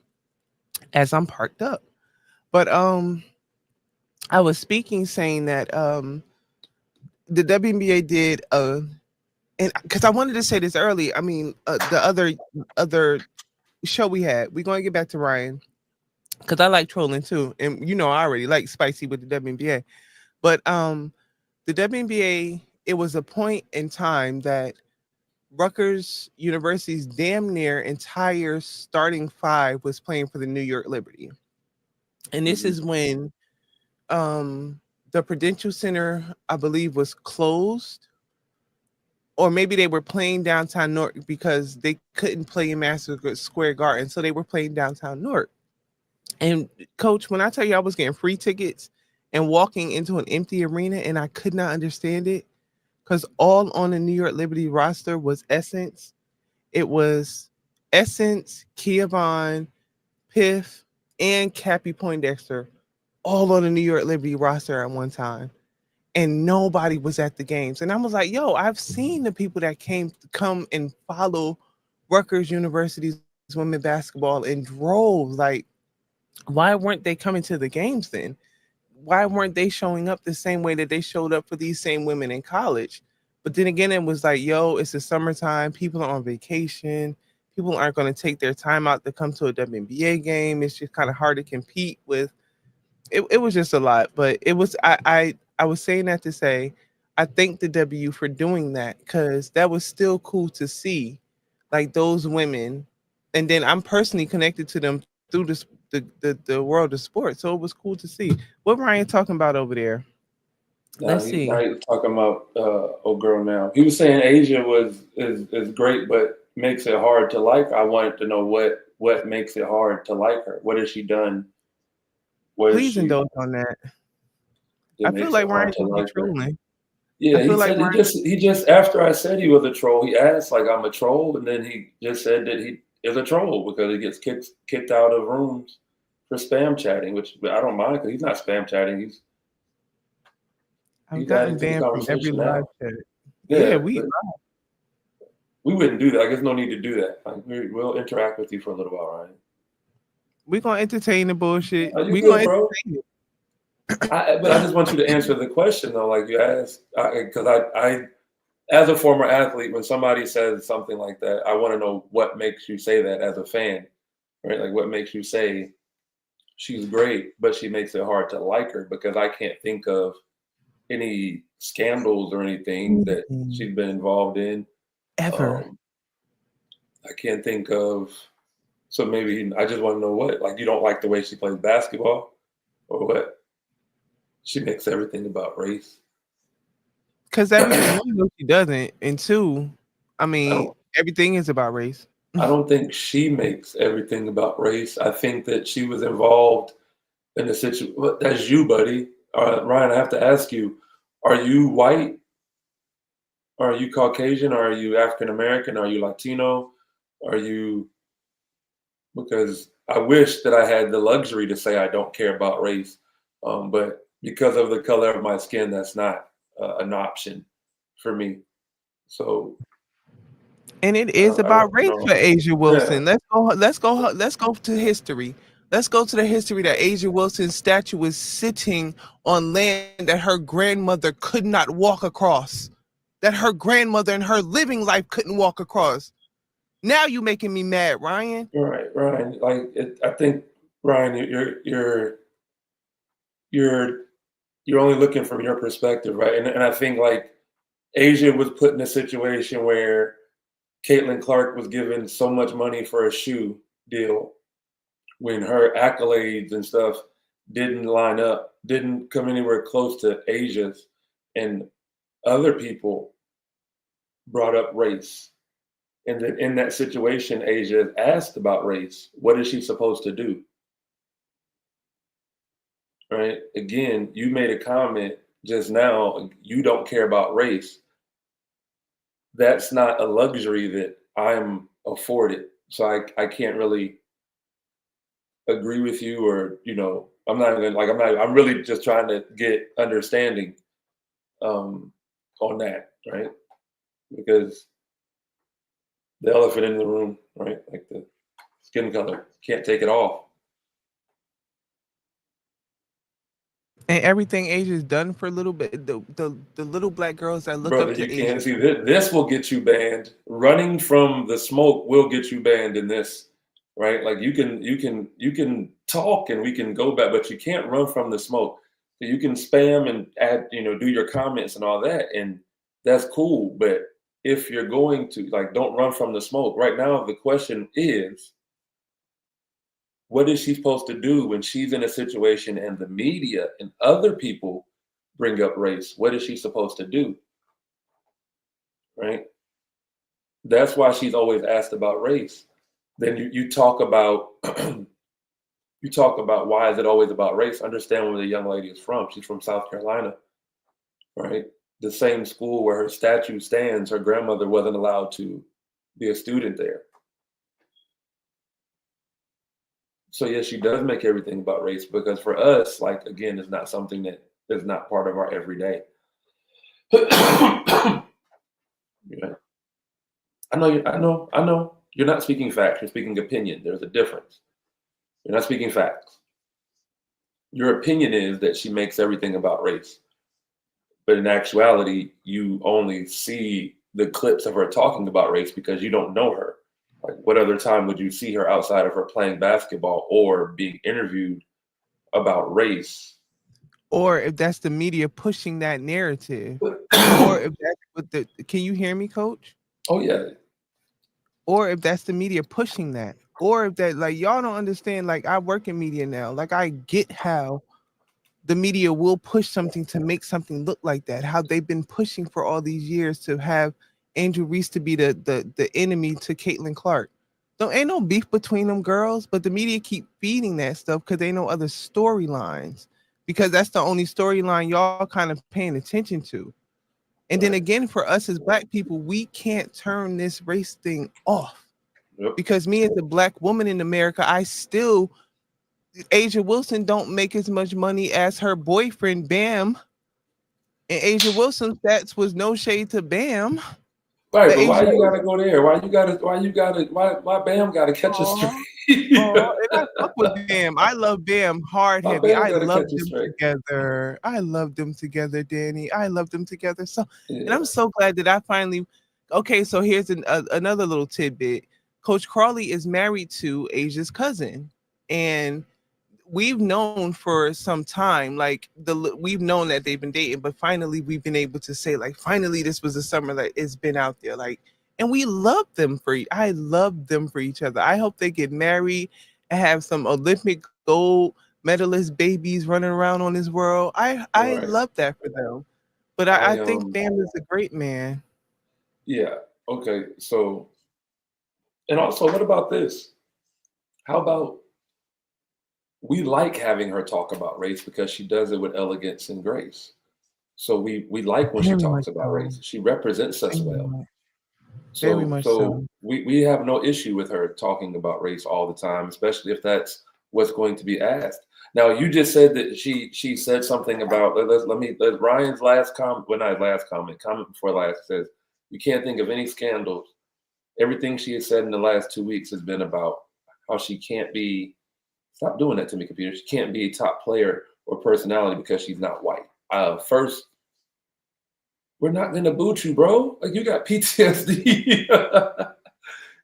as I'm parked up. But I was speaking saying that the WNBA did and because I wanted to say this early. I mean, the other show we had. We're going to get back to Ryan because I like trolling too, and I already like spicy with the WNBA. But the WNBA, it was a point in time that Rutgers University's damn near entire starting five was playing for the New York Liberty, and this Mhm. is when the Prudential Center, I believe, was closed, or maybe they were playing downtown Newark because they couldn't play in Madison Square Garden, so they were playing downtown Newark. And coach, when I tell you I was getting free tickets and walking into an empty arena and I could not understand it, because all on the New York Liberty roster was Essence. It was Essence, Kia Vaughn, Piff, and Cappy Poindexter, all on the New York Liberty roster at one time. And nobody was at the games. And I was like, yo, I've seen the people that come and follow Rutgers University's women basketball in droves. Like, why weren't they coming to the games then? Why weren't they showing up the same way that they showed up for these same women in college? But then again, it was like, yo, it's the summertime. People are on vacation. People aren't going to take their time out to come to a WNBA game. It's just kind of hard to compete with. It was just a lot, but it was I was saying that to say I thank the W for doing that because that was still cool to see, like those women, and then I'm personally connected to them through the world of sports, so it was cool to see. What Ryan talking about over there? Now, Let's see. now he's talking about old girl. Now he was saying Asia is great, but makes it hard to like. I wanted to know what makes it hard to like her. What has she done? What is Please she indulge on that. I that feel makes it like hard Ryan to could be like her? trolling. I Yeah, he feel like said Ryan. he just after I said he was a troll, he asked like I'm a troll, and then he just said that he is a troll because he gets kicked out of rooms for spam chatting, which I don't mind because he's not spam chatting. I've He's adding gotten to the banned from every conversation live now. chat. Yeah, Yeah, we but we wouldn't do that. I guess no need to do that. Like we'll interact with you for a little while, Ryan. we gonna entertain the bullshit. Are you We good, gonna bro? entertain it. But I just want you to answer the question though, like you asked, because I, as a former athlete, when somebody says something like that, I want to know what makes you say that as a fan, right? Like what makes you say she's great, but she makes it hard to like her because I can't think of any scandals or anything that Anything she's been involved in. ever. Um, I can't think of. So maybe I just want to know what, like, you don't like the way she plays basketball, or what? She makes everything about race. Because everything, one, no, she doesn't, and two, I I mean, don't. everything is about race. I don't think she makes everything about race. I think that she was involved in the situation. Well, that's you, buddy. Ryan, I have to ask you: are you white? Are you Caucasian? Are you African American? Are you Latino? Are you? Because I wish that I had the luxury to say I don't care about race, but because of the color of my skin, that's not an option for me. So And it I is don't, I don't about race know. for Asia Yeah, Wilson. Let's go to history. Let's go to the history that Asia Wilson's statue was sitting on land that her grandmother could not walk across. That her grandmother in her living life couldn't walk across. Now you making me mad, Ryan. right, Ryan. I think Ryan, you're you're only looking from your perspective, right? And I think like Asia was put in a situation where Caitlin Clark was given so much money for a shoe deal when her accolades and stuff didn't line up, didn't come anywhere close to Asia's, and other people brought up race. And then in that situation, Asia asked about race. What is she supposed to do? Right? Again, you made a comment just now, you don't care about race. That's not a luxury that I'm afford it. So I can't really agree with you, or I'm not even like I'm really just trying to get understanding on that, right? Because the elephant in the room, right? Like the skin color, can't take it off. And everything Asia's done for a little bit, the little black girls that look Brother, up you to can't Asia. see this. This will get you banned. Running from the smoke will get you banned in this, right? Like you can talk and we can go back, but you can't run from the smoke. So you can spam and add, do your comments and all that, and that's cool. But if you're going to don't run from the smoke. Right now, the question is, what is she supposed to do when she's in a situation and the media and other people bring up race? What is she supposed to do? Right? That's why she's always asked about race. Then you talk about you talk about why is it always about race? Understand where the young lady is from. She's from South Carolina, right? The same school where her statue stands, her grandmother wasn't allowed to be a student there. So yes, she does make everything about race, because for us, again, it's not something that is not part of our everyday. Yeah. I know. You're not speaking facts, you're speaking opinion. There's a difference. You're not speaking facts. Your opinion is that she makes everything about race. But in actuality, you only see the clips of her talking about race because you don't know her. Like, what other time would you see her outside of her playing basketball or being interviewed about race? Or if that's the media pushing that narrative, or if that's what can you hear me, coach? Oh, yeah. Or if that's the media pushing that, or if that, like, y'all don't understand, like, I work in media now. Like, I get how the media will push something to make something look like that, how they've been pushing for all these years to have Angel Reese to be the enemy to Caitlin Clark. Ain't no beef between them girls, but the media keep feeding that stuff because they know other storylines, because that's the only storyline y'all kind of paying attention to. And then Right. again, for us as black people, we can't turn this race thing off. Yep. Because me as a black woman in America, Asia Wilson don't make as much money as her boyfriend Bam. And Asia Wilson's stats was no shade to Bam. Right, But but why Asia you gotta Wilson, go there? Why Bam gotta catch a straight? and I fuck with Bam. I love Bam hard Why heavy. Bam I gotta love catch a them straight? together. I love them together, Danny. I love them together. So, and Yeah. I'm so glad that I finally. Okay, so here's another little tidbit. Coach Crawley is married to Asia's cousin, and we've known for some time, like we've known that they've been dating, but finally we've been able to say, like, finally this was a summer that it's been out there, like, and we love them I love them for each other. I hope they get married and have some Olympic gold medalist babies running around on this world. I Right. love that for them. But I I think Bam is a great man. Yeah. Okay. So, and also, what about this? How about we like having her talk about race because she does it with elegance and grace. So we like when she Very talks much about so. race. She represents us Very well. much, very So much so so. we have no issue with her talking about race all the time, especially if that's what's going to be asked. Now, you just said that she said something about let Ryan's last comment, well, not last comment before last, says you can't think of any scandals. Everything she has said in the last 2 weeks has been about how she can't be, stop doing that to me, computer. She can't be a top player or personality because she's not white. First, we're not gonna boot you, bro. Like, you got PTSD.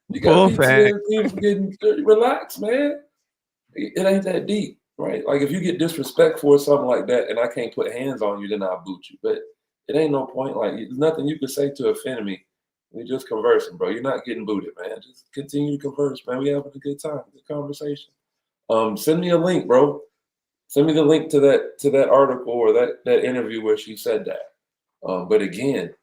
You got Full fact. PTSD from getting, relax, man. It ain't that deep, right? Like, if you get disrespectful or something like that, and I can't put hands on you, then I'll boot you. But it ain't no point. Like, there's nothing you can say to offend me. We're just conversing, bro. You're not getting booted, man. Just continue to converse, man. We having a good time, good conversation. Send me a link, bro. Send me the link to that article or that interview where she said that. But again,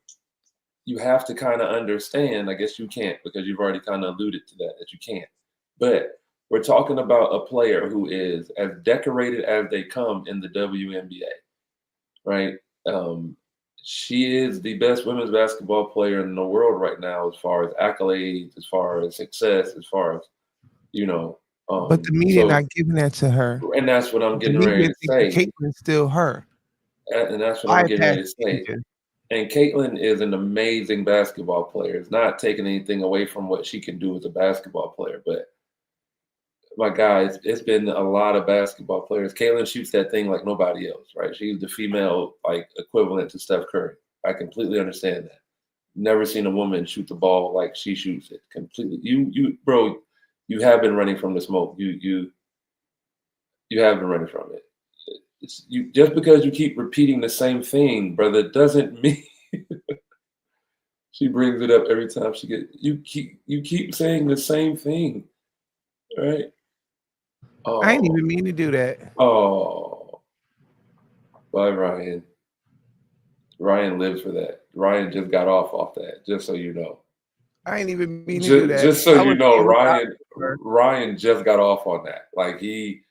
you have to kind of understand. I guess you can't, because you've already kind of alluded to that you can't. But we're talking about a player who is as decorated as they come in the WNBA, right? she is the best women's basketball player in the world right now, as far as accolades, as far as success, as far as you know. But the media So, not giving that to her. and that's what I'm The getting ready media to thinking say, Caitlin's still her. and that's what I'm getting Bypass ready to say. media. And Caitlin is an amazing basketball player. It's not taking anything away from what she can do as a basketball player, but my guy, it's been a lot of basketball players. Caitlin shoots that thing like nobody else, right? She's the female like equivalent to Steph Curry. I completely understand that. Never seen a woman shoot the ball like she shoots it. Completely. Bro, you have been running from the smoke. You have been running from it. You just because you keep repeating the same thing, brother, doesn't mean she brings it up every time she get. You keep saying the same thing, right? I ain't Oh, even mean to do that. oh, bye, Ryan. Ryan lives for that. Ryan just got off that. Just so you know. I ain't even mean to do that. Just so I you was know, being Ryan her. Ryan just got off on that. Like he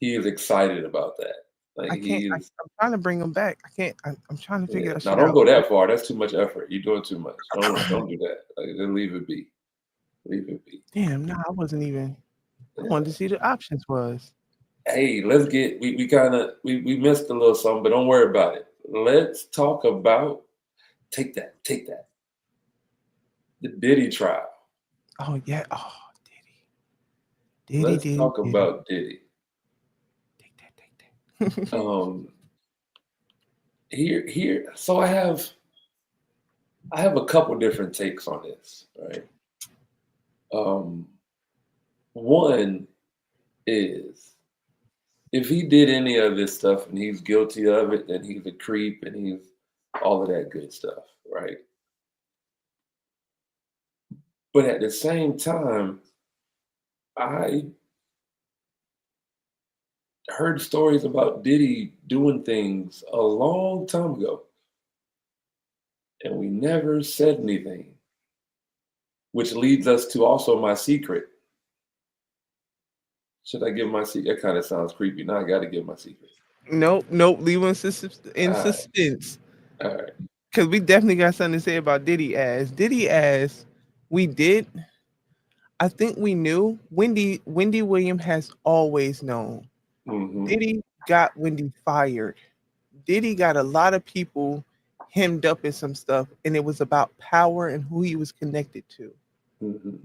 is excited about that. Like I can't. he I'm is. trying to bring him back. I can't. I'm trying to figure Yeah. that Now shit don't out. go that far. That's too much effort. You're doing too much. Don't do that. Like, then leave it be. Leave it be. Damn, nah, I wasn't even. I wanted to Yeah. see the options was. Hey, let's get we kind of we missed a little something, but don't worry about it. Let's talk about take that the Diddy trial. Oh yeah. Oh, Let's Diddy. talk about Diddy. Take that. Take that. Um, here. So I have a couple different takes on this, right? Um, one is if he did any of this stuff and he's guilty of it, then he's a creep and he's all of that good stuff, right? But at the same time, I heard stories about Diddy doing things a long time ago, and we never said anything, which leads us to also my secret. Should I give my secret? That kind of sounds creepy. Now I got to give my secret. Nope. Leave in All right, suspense. all right. Cause we definitely got something to say about Diddy as we did. I think we knew. Wendy Williams has always known. Mm-hmm, Diddy got Wendy fired. Diddy got a lot of people hemmed up in some stuff, and it was about power and who he was connected to. mm-hmm.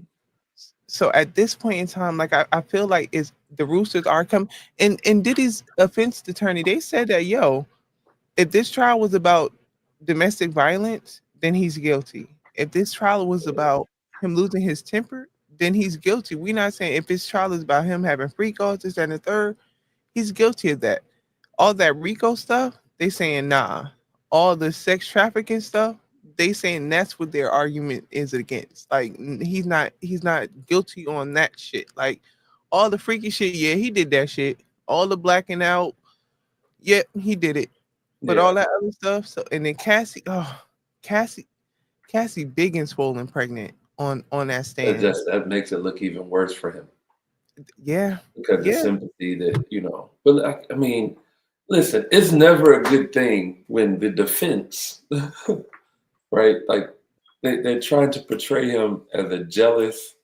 So at this point in time, like I feel like is the roosters are coming. And Diddy's offense attorney, they said that if this trial was about domestic violence, then he's guilty. If this trial was about him losing his temper, then he's guilty. We're not saying if this trial is about him having freak calls, this, that, and the third, he's guilty of that. All that Rico stuff, they saying nah. All the sex trafficking stuff, they saying that's what their argument is against. Like he's not guilty on that shit. Like all the freaky shit, yeah, he did that shit. All the blacking out, yeah, he did it. But Yeah, all that other stuff, so and then Cassie, Cassie big and swollen pregnant on that stand. that makes it look even worse for him Yeah, because the yeah. sympathy that you know. But I mean, listen, it's never a good thing when the defense, right? Like they're trying to portray him as a jealous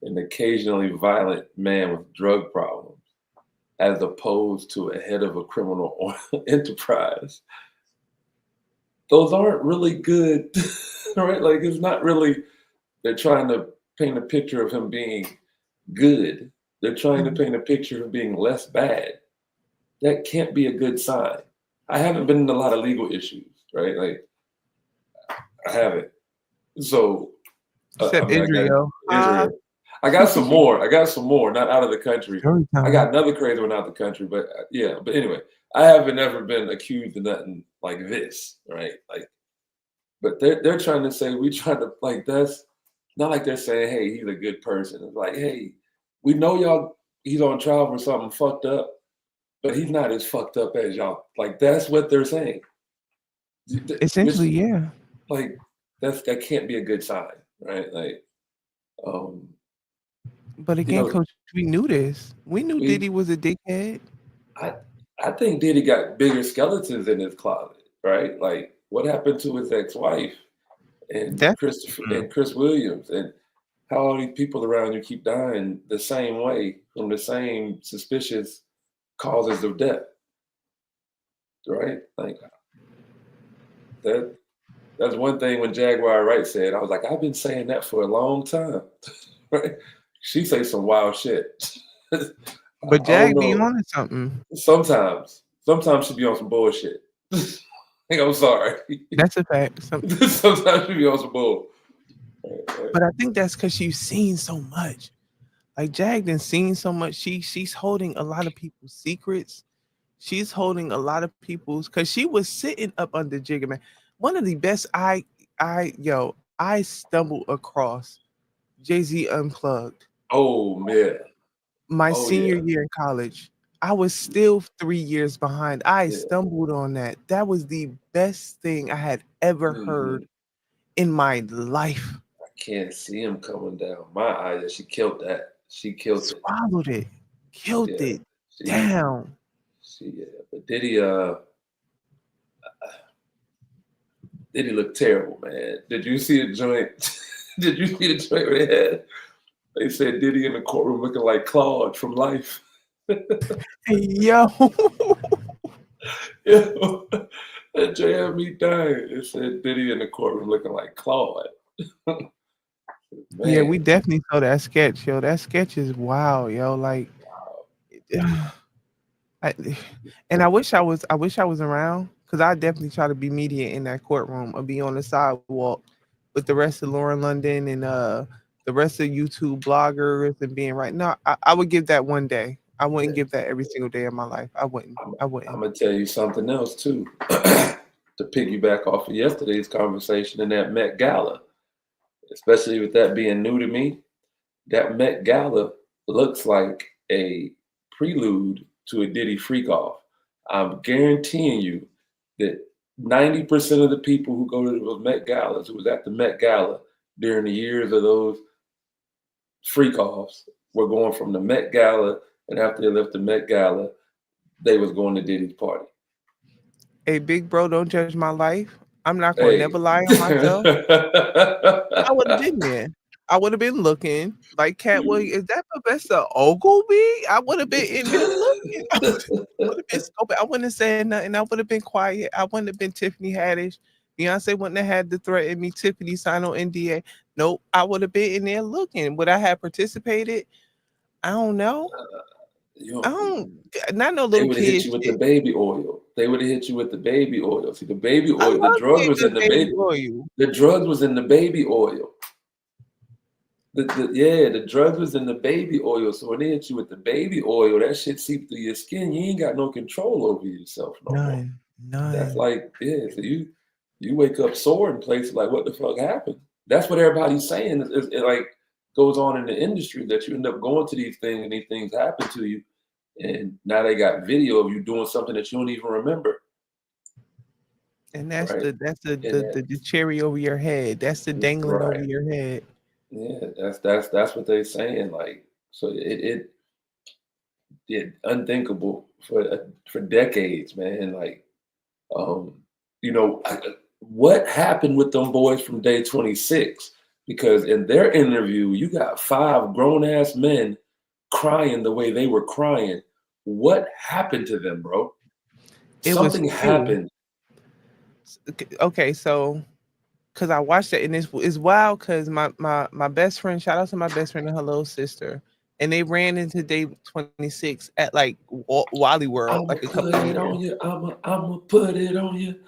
and occasionally violent man with drug problems, as opposed to a head of a criminal enterprise. Those aren't really good, right? Like it's not really. They're trying to paint a picture of him being good. They're trying to Mhm. paint a picture of being less bad. That can't be a good sign. I haven't been in a lot of legal issues, right? Like I haven't. So I Except mean, I got Israel. Israel. I got some more. I got some more, not out of the country. Story I got time. another crazy one out of the country, but yeah. But anyway, I haven't ever been accused of nothing like this, right? Like, but they're trying to say we trying to like that's not like they're saying, hey, he's a good person. It's like, hey, we know y'all he's on trial for something fucked up, but he's not as fucked up as y'all. Like that's what they're saying. Which Essentially, yeah. like that can't be a good sign, right? Like um, But you again, know, coach, we knew this. We knew we Diddy was a dickhead. I I think Diddy got bigger skeletons in his closet, right? Like What happened to his ex-wife and That Chris Williams? And how all these people around you keep dying the same way from the same suspicious causes of death, right? Like that. That's one thing when Jaguar Wright said. I was like, I've been saying that for a long time. Right? She say some wild shit. I but don't Jag be know. on something. Sometimes she be on some bullshit. Like, I'm sorry. That's a fact. Sometimes she be on some bull. But I think that's because she's seen so much. Like Jag done seen so much. She's holding a lot of people's secrets. She's holding a lot of people's because she was sitting up under Jigga Man. One of the best I stumbled across Jay-Z Unplugged Oh man. my Oh senior yeah. year in college. I was still 3 years behind. I Yeah. stumbled on that. That was the best thing I had ever heard in my life. I can't see him coming down my eye. She killed that. She killed it. Swallowed it. Killed Yeah. it. Down. But Diddy looked terrible, man. Did you see the joint? Did you see the joint where they said Diddy in the courtroom looking like Claude from Life? Hey, yo. Yo, that joint had me dying. It said Diddy in the courtroom looking like Claude. Yeah, we Man, definitely saw that sketch, yo. That sketch is wild, yo. Like, I, and I wish I was around because I definitely try to be media in that courtroom or be on the sidewalk with the rest of Lauren London and the rest of YouTube bloggers and being right. No, I would give that one day. I wouldn't give that every single day of my life. I wouldn't. I'm gonna tell you something else too. To piggyback off of yesterday's conversation in that Met Gala, especially with that being new to me, that Met Gala looks like a prelude to a Diddy freak off. I'm guaranteeing you that 90% of the people who go to those Met Galas, who was at the Met Gala during the years of those freak offs, were going from the Met Gala, and after they left the Met Gala, they was going to Diddy's party. Hey, big bro, don't judge my life. I'm not gonna Hey. never lie on myself. I would have been there. I would have been looking like Cat Williams. Is that Professor Ogilvy? I would have been in there looking. I would have been stupid. I wouldn't have said nothing. I would have been quiet. I wouldn't have been Tiffany Haddish. Beyonce wouldn't have had to threaten me. Tiffany signed on NDA. Nope. I would have been in there looking. Would I have participated? I don't know. I don't. Not no They little would have hit kid you with the shit. baby oil. They would have hit you with the baby oil. See, the baby I oil, the love drug me a was in good the baby baby. oil. The drugs was in the baby oil. The drugs was in the baby oil. So when they hit you with the baby oil, that shit seep through your skin. You ain't got no control over yourself no more. That's None. like, yeah. So you wake up sore in places like, what the fuck happened? That's what everybody's saying. It like goes on in the industry that you end up going to these things and these things happen to you. And now they got video of you doing something that you don't even remember. And that's Right. the cherry over your head. That's the dangling over Right. your head. Yeah, that's what they're saying. Like, so it unthinkable for decades, man. Like, you know, what happened with them boys from Day 26? Because in their interview, you got 5 grown ass men crying the way they were crying. What happened to them, bro? It was Something Q. happened. Okay, so because I watched it and it's wild because my best friend, shout out to my best friend and her little sister, and they ran into Day 26 at like Wally World I'ma like a put couple of it years. on you. I'ma put it on you.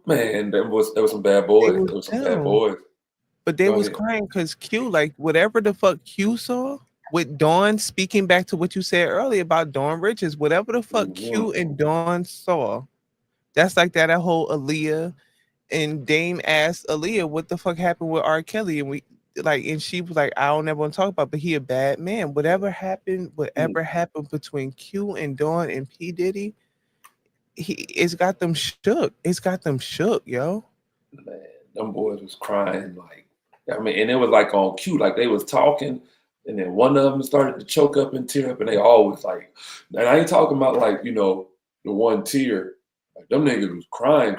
Man. There was some bad They boys. was There was some bad down, boys. but they Go was ahead. crying because Q, like whatever the fuck Q saw with Dawn, speaking back to what you said earlier about Dawn Richards, whatever the fuck Q and Dawn saw, that's like that whole Aaliyah and Dame asked Aaliyah what the fuck happened with R. Kelly, and we like, and she was like, I don't ever want to talk about, but he a bad man. Whatever happened between Q and Dawn and P Diddy, it's got them shook. It's got them shook, yo. Man, them boys was crying like, I mean, and it was like on cue, like they was talking, and then one of them started to choke up and tear up, and they always like, and I ain't talking about like, you know, the one tear, like them niggas was crying.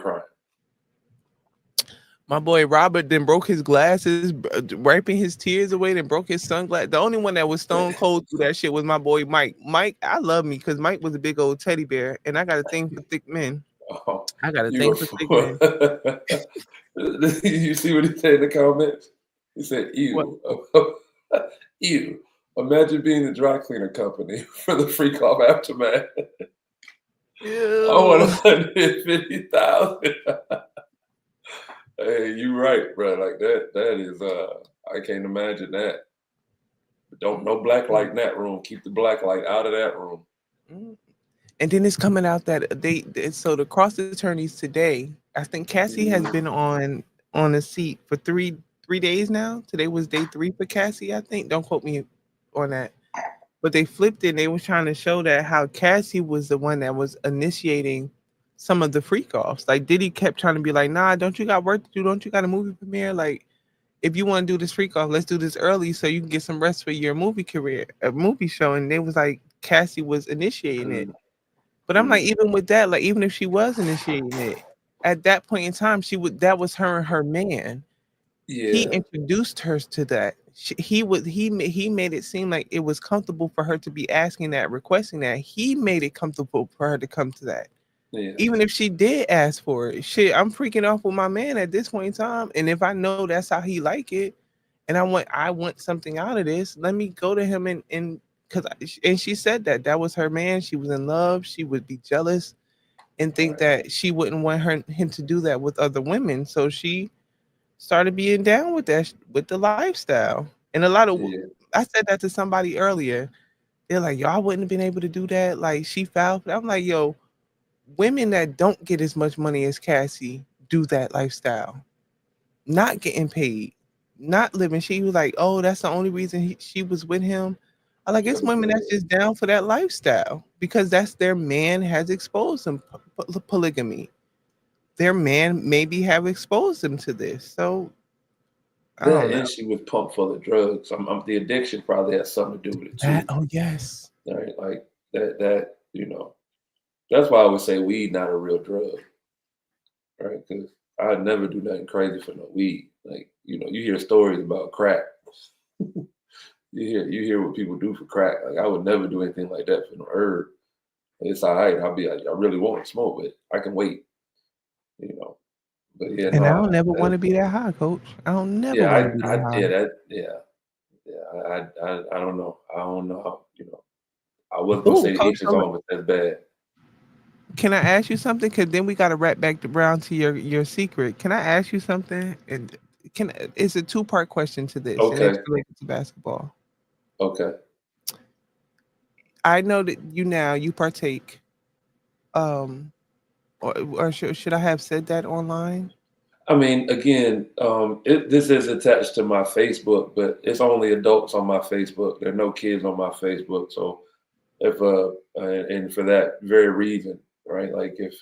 My boy Robert then broke his glasses, wiping his tears away, then broke his sunglasses. The only one that was stone cold through that shit was my boy Mike. Mike, I love me because Mike was a big old teddy bear, and I got a thing for thick men. Oh, I got a you thing were for thick men. You see what he said in the comments? He said, What? "Ew, ew." Imagine being the dry cleaner company for the freak off aftermath. I want Ew. 150,000. Hey, you right, bro. Like that is I can't imagine that. Don't no black light in that room. Keep the black light out of that room. Mm. And then it's coming out that so the cross attorneys today, I think Cassie has been on a seat for three days now. Today was day 3 for Cassie, I think. Don't quote me on that. But they flipped it and they were trying to show that how Cassie was the one that was initiating some of the freak offs. Like Diddy kept trying to be like, nah, don't you got work to do? Don't you got a movie premiere? Like, if you want to do this freak off, let's do this early so you can get some rest for your movie career, a movie show. And they was like, Cassie was initiating it. But I'm like, Mm. even with that, like even if she was initiating it, at that point in time, that was her and her man. He Yeah, introduced her to that. He made it seem like it was comfortable for her to be asking that, requesting that. He made it comfortable for her to come to that. yeah, Even if she did ask for it. Shit, I'm freaking off with my man at this point in time. And if I know that's how he like it, and I want something out of this, let me go to him and because and she said that was her man. She was in love. She would be jealous and think right. that she wouldn't want him to do that with other women. So she started being down with that with the lifestyle. And a lot of Yeah, I said that to somebody earlier. They're like, yo, I wouldn't have been able to do that. Like she fouled. I'm like, yo, women that don't get as much money as Cassie do that lifestyle, not getting paid, not living. She was like, oh, that's the only reason she was with him. I like it's women that's just down for that lifestyle because that's their man has exposed them polygamy. Their man maybe have exposed them to this. So I that don't know. and she was pumped full of drugs. The addiction probably has something to do with it That too. oh yes. Right? Like that that's why I would say weed not a real drug, right? Because I'd never do nothing crazy for no weed. Like, you hear stories about crack. You hear what people do for crack. Like I would never do anything like that for no herb. It's all right. I'll be like, I really want to smoke, but I can wait, you know. But yeah, And I no, don't never want to be that high, coach. I don't never yeah, want to be I that yeah, high. I don't know. I don't know how, I was gonna Oh, say to coach, each his own, but that's bad. can I ask you something? Because then we got to wrap back around to your secret. Can I ask you something? And it's a two-part question to this, and it's Okay, related to basketball. okay. I know that you partake. Um, or should I have said that online? I mean, again, this is attached to my Facebook, but it's only adults on my Facebook. There are no kids on my Facebook. So if and for that very reason, right? Like if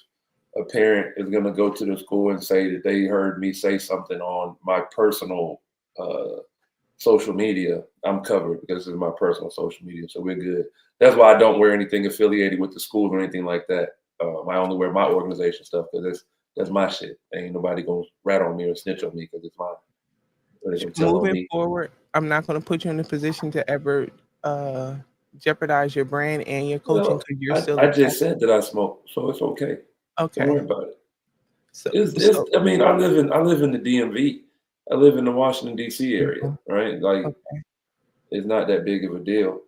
a parent is going to go to the school and say that they heard me say something on my personal social media, I'm covered because this is my personal social media, so we're good. That's why I don't wear anything affiliated with the school or anything like that. I only wear my organization stuff because that's my shit. Ain't nobody gonna rat on me or snitch on me because it's mine. Or they gonna tell on Moving me. forward, I'm not going to put you in a position to ever uh, jeopardize your brand and your coaching No, because you're I still an just athlete. said that I smoke, so it's okay. Don't worry Okay, about it. so It's so I mean, I live in the DMV. I live in the Washington D.C. area, mhm, right? Like okay. it's not that big of a deal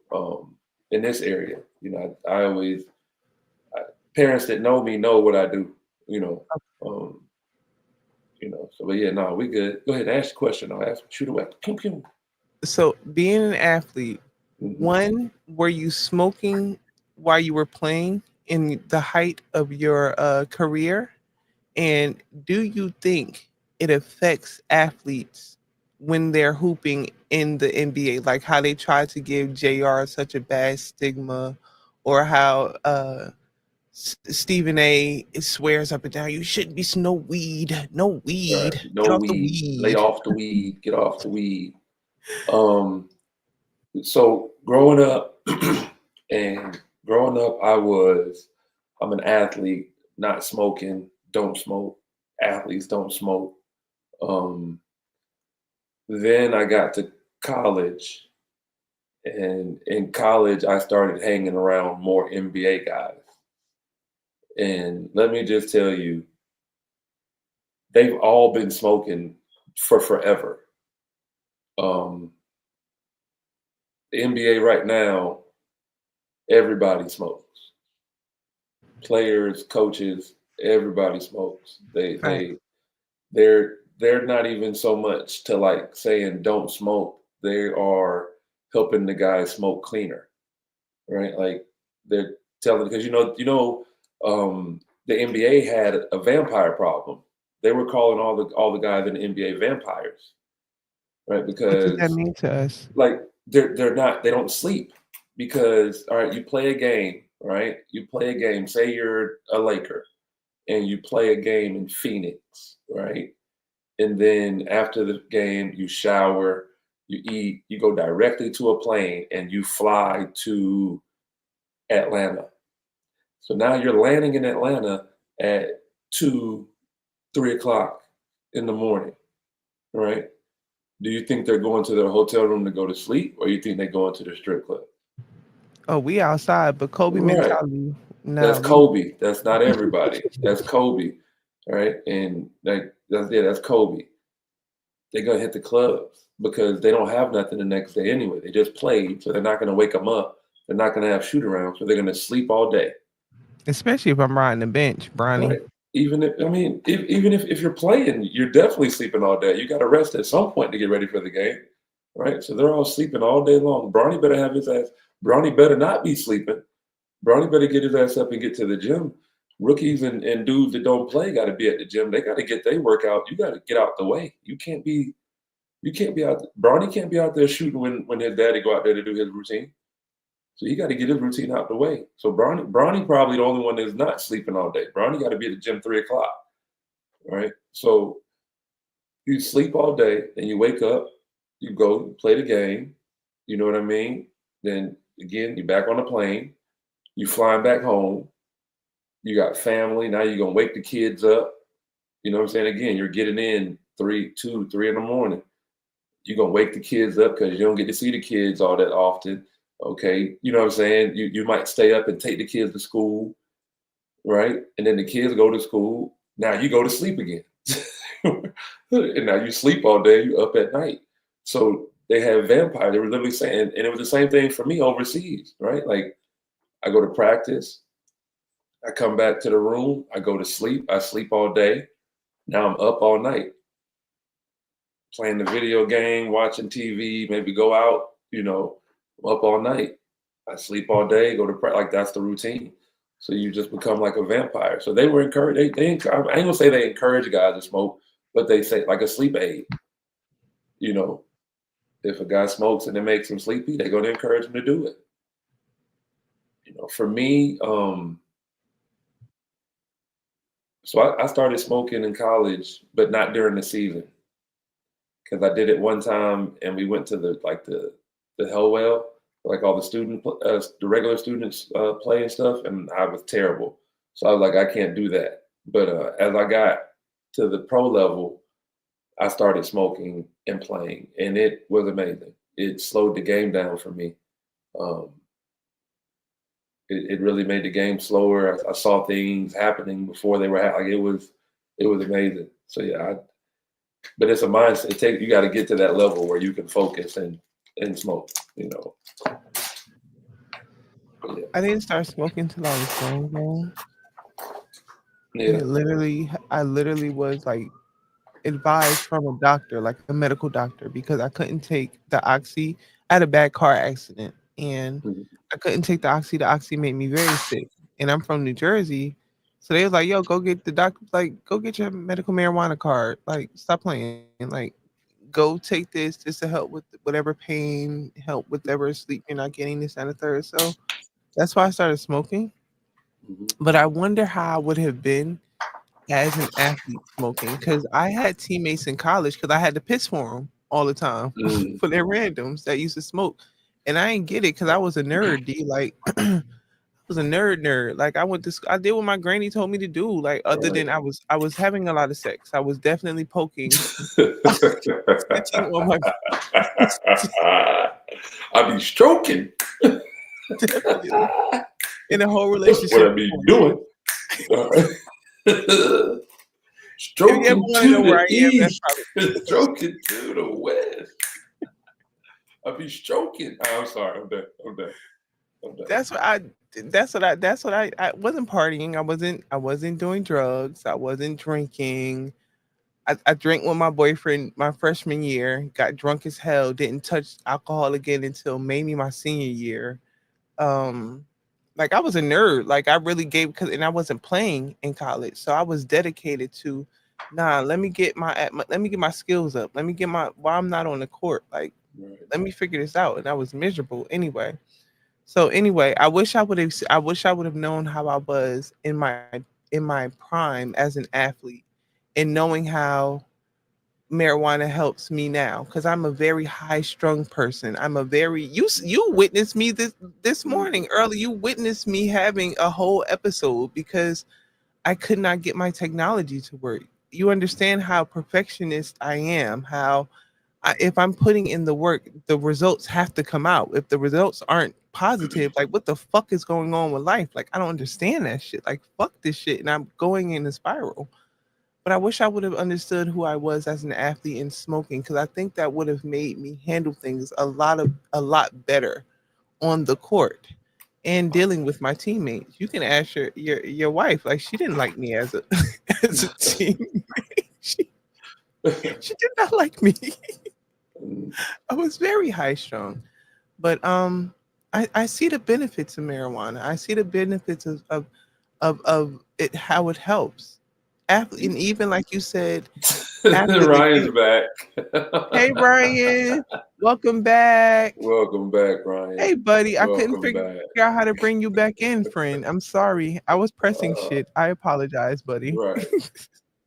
in this area. I always parents that know me know what I do. You know, um, So, but yeah, no, we good. Go ahead, ask the question. I'll ask. Shoot away. Pew pew. So being an athlete, Hmm. one, were you smoking while you were playing in the height of your career? And do you think it affects athletes when they're hooping in the NBA? Like how they try to give JR such a bad stigma, or how Stephen A swears up and down, you shouldn't be no weed, no Right. weed, No get off the weed. Lay weed. off the weed. Get off the weed. Um. So growing up, I'm an athlete. Not smoking. Don't smoke. Athletes don't smoke. Then I got to college, and in college I started hanging around more NBA guys. And let me just tell you, they've all been smoking for forever. Um, the NBA right now, everybody smokes. Players, coaches, everybody smokes. Right. They're not even so much to like saying don't smoke. They are helping the guys smoke cleaner, right? Like they're telling because the NBA had a vampire problem. They were calling all the guys in the NBA vampires, right? What does that Because mean to us? like they don't sleep because all right, you play a game, right? You play a game. Say you're a Laker and you play a game in Phoenix, right? And then after the game, you shower, you eat, you go directly to a plane, and you fly to Atlanta. So now you're landing in Atlanta at 2, 3 o'clock in the morning, right? Do you think they're going to their hotel room to go to sleep, or you think they're going to the strip club? Oh, we outside, but Kobe Right. mentality. That's Nah, we Kobe. That's not everybody. That's Kobe. All right. And that's Kobe. They're gonna hit the clubs because they don't have nothing the next day anyway. They just played, so they're not gonna wake them up. They're not gonna have shoot around, so they're gonna sleep all day. especially if I'm riding the bench, Bronny. Right. Even if you're playing, you're definitely sleeping all day. You got to rest at some point to get ready for the game, right? So they're all sleeping all day long. Bronny better have his ass. Bronny better not be sleeping. Bronny better get his ass up and get to the gym. Rookies and dudes that don't play got to be at the gym. They got to get their workout. You got to get out the way. You can't be out. Bronny can't be out there shooting when his daddy go out there to do his routine. So he got to get his routine out the way. So Bronny probably the only one that's not sleeping all day. Bronny got to be at the gym 3 o'clock, right? So you sleep all day, and you wake up, you go play the game. You know what I mean? Then again, you're back on the plane. You flying back home. You got family. Now you're gonna wake the kids up. You know what I'm saying? Again, you're getting in 3 in the morning. You're gonna wake the kids up because you don't get to see the kids all that often. Okay, you know what I'm saying? You might stay up and take the kids to school, right? And then the kids go to school. Now you go to sleep again. And now you sleep all day, you up at night. So they have vampire. They were literally saying, and it was the same thing for me overseas, right? Like I go to practice, I come back to the room, I go to sleep, I sleep all day. Now I'm up all night playing the video game, watching TV, maybe go out, I'm up all night. I sleep all day, go to like that's the routine. So you just become like a vampire. So they were encouraged. I ain't gonna say they encourage guys to smoke, but they say like a sleep aid. You know, if a guy smokes and it makes him sleepy, they're gonna encourage him to do it. For me, so I started smoking in college, but not during the season because I did it one time and we went to the hell well, like all the regular students play and stuff, and I was terrible. So I was like, I can't do that. But as I got to the pro level, I started smoking and playing, and it was amazing. It slowed the game down for me. Um, it really made the game slower. I saw things happening before they were like it was amazing. So yeah, but it's a mindset. You got to get to that level where you can focus and smoke. Yeah. I didn't start smoking till I was grown. Yeah. I literally was like advised from a doctor, like a medical doctor, because I couldn't take the oxy. I had a bad car accident and Mhm. I couldn't take the oxy. The oxy made me very sick. And I'm from New Jersey. So they was like, yo, go get the doctor, like, go get your medical marijuana card. Like, stop playing. Like, go take this just to help with whatever pain, help with whatever sleep you're not getting, this and the third. So that's why I started smoking. Mhm. But I wonder how I would have been as an athlete smoking because I had teammates in college because I had to piss for them all the time Mm. for their randoms that used to smoke, and I didn't get it because I was a nerd. D like I was was a nerd. Like I went to I did what my granny told me to do. Like other than I was having a lot of sex. I was definitely poking, stitching on my I be stroking. definitely in a whole That's what relationship. I be doing. If you ever Stroking want to to know where the I am, that's east, probably stroking to the west. I be stroking. Oh, I'm sorry. I'm done. that's what I wasn't partying. I wasn't doing drugs. I wasn't drinking. I drank with my boyfriend my freshman year, got drunk as hell, didn't touch alcohol again until maybe my senior year. Um, like I was a nerd. Like I really gave because and I wasn't playing in college. So I was dedicated to let me get let me get my skills up. Let me get my while I'm not on the court. Like let me figure this out. And I was miserable anyway. So anyway, I wish I would have known how I was in my prime as an athlete and knowing how marijuana helps me now because I'm a very high strung person. I'm a very you witnessed me this morning early. You witnessed me having a whole episode because I could not get my technology to work. You understand how perfectionist I am, how if I'm putting in the work, the results have to come out. If the results aren't positive, like what the fuck is going on with life? Like I don't understand that shit. Like fuck this shit, and I'm going in a spiral. But I wish I would have understood who I was as an athlete in smoking because I think that would have made me handle things a lot better on the court and dealing with my teammates. You can ask your wife. Like she didn't like me as a as a teammate. She, she did not like me. I was very high strung. But I see the benefits of marijuana. I see the benefits of it how it helps. And even like you said, after the Ryan's game. back. Hey Ryan, welcome back. Welcome back, Ryan. Hey buddy, I couldn't Welcome figure back. out how to bring you back in, friend. I'm sorry. I was pressing Uh, shit. I apologize, buddy. right.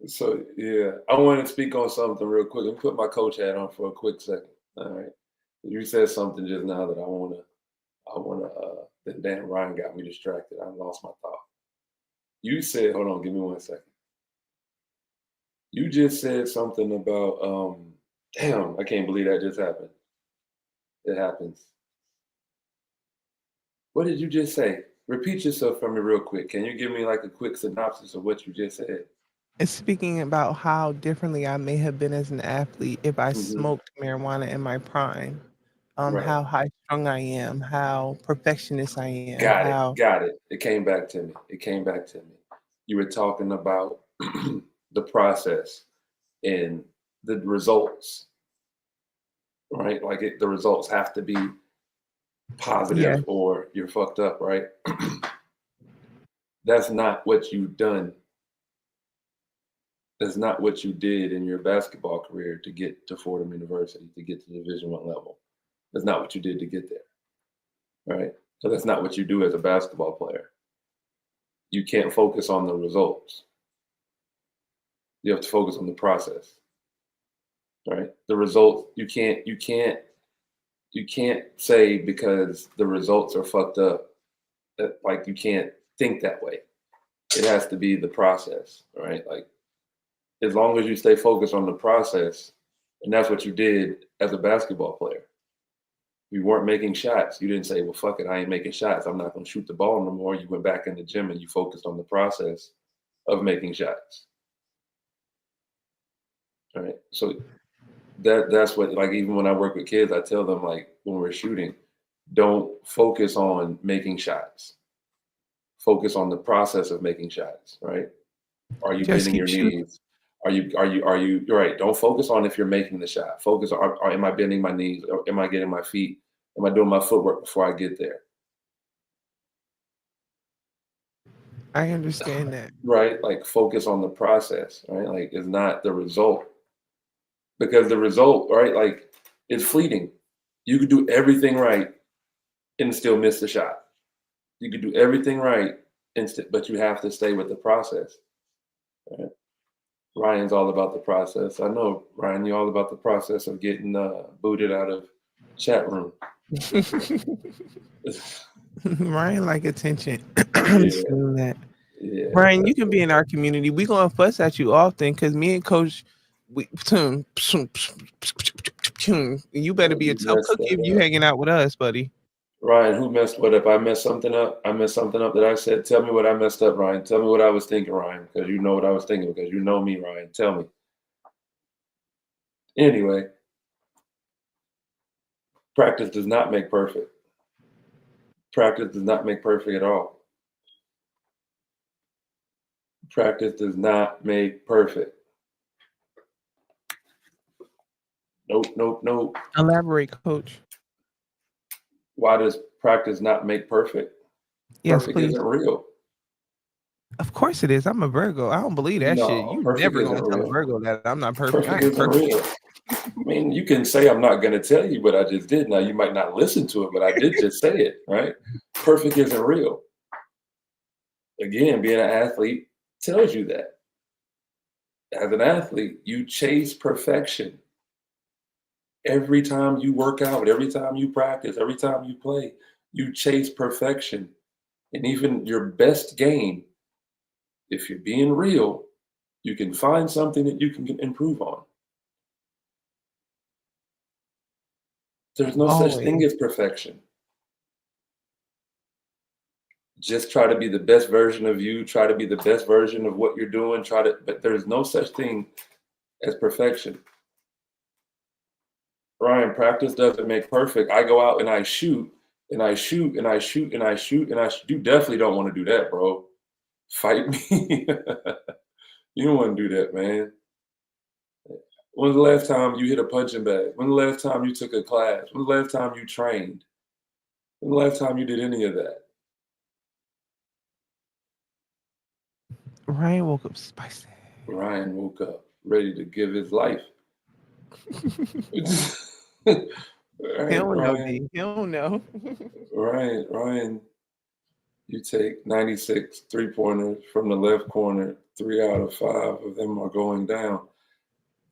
So yeah, I want to speak on something real quick. Let me put my coach hat on for a quick second. All right. You said something just now that then damn Ryan got me distracted. I lost my thought. You said, hold on, give me 1 second. You just said something about damn, I can't believe that just happened. It happens. What did you just say? Repeat yourself for me real quick. Can you give me like a quick synopsis of what you just said? And speaking about how differently I may have been as an athlete if I Hmm. smoked marijuana in my prime, Right. how high strung I am, how perfectionist I am, Got it. how Got it. It came back to me. It came back to me. You were talking about the process and the results, right? Like the results have to be yeah, positive or you're fucked up, right? That's not what you've done. That's not what you did in your basketball career to get to Fordham University, to get to Division I level. That's not what you did to get there, right? So that's not what you do as a basketball player. You can't focus on the results. You have to focus on the process, right? The results you can't say because the results are fucked up that like you can't think that way. It has to be the process, right? Like as long as you stay focused on the process, and that's what you did as a basketball player. You weren't making shots. You didn't say, well, fuck it, I ain't making shots. I'm not going to shoot the ball no more. You went back in the gym and you focused on the process of making shots. Right. So that's what, like, even when I work with kids, I tell them, like, when we're shooting, don't focus on making shots. Focus on the process of making shots, right? Are you just bending keep your shooting. knees? You're right. Don't focus on if you're making the shot. Focus on, am I bending my knees? Or am I getting my feet? Am I doing my footwork before I get there? I understand that. Right? Like focus on the process, right? Like it's not the result. Because the result, right, like it's fleeting. You could do everything right and still miss the shot. You could do everything right but you have to stay with the process. Right? Ryan's all about the process. I know, Ryan, you're all about the process of getting booted out of chat room. Ryan like attention. I'm Yeah, seeing that. yeah. Brian, you can be in our community. We gonna fuss at you often because me and Coach, we you better be a You tough messed cookie that if you up. hanging out with us, buddy. Ryan, who messed what up? I messed something up. I messed something up that I said. Tell me what I messed up, Ryan. Tell me what I was thinking, Ryan, because you know what I was thinking, because you know me, Ryan. Tell me. Anyway, practice does not make perfect. Practice does not make perfect at all. Practice does not make perfect. Nope, nope, nope. Elaborate, Coach. Why does practice not make perfect? Yes, Perfect please. isn't real. Of course it is. I'm a Virgo. I don't believe that shit. No, You perfect never isn't gonna tell a real. Virgo that I'm not perfect. I Perfect am isn't perfect. real. I mean, you can say I'm not going to tell you, but I just did. Now, you might not listen to it, but I did just say it, right? Perfect isn't real. Again, being an athlete tells you that. As an athlete, you chase perfection. Every time you work out, every time you practice, every time you play, you chase perfection. And even your best game, if you're being real, you can find something that you can improve on. There's no such thing Always. as perfection. Just try to be the best version of you, try to be the best version of what you're doing, but there's no such thing as perfection. Ryan, practice doesn't make perfect. I go out and I shoot and I shoot and I shoot and I shoot and you definitely don't want to do that, bro. Fight me. You don't want to do that, man. When's the last time you hit a punching bag? When's the last time you took a class? When's the last time you trained? When's the last time you did any of that? Ryan woke up spicy. Ryan woke up ready to give his life. He Right, don't know, Ryan. D. He don't know. Ryan, you take 96 three-pointers from the left corner, 3 out of 5 of them are going down.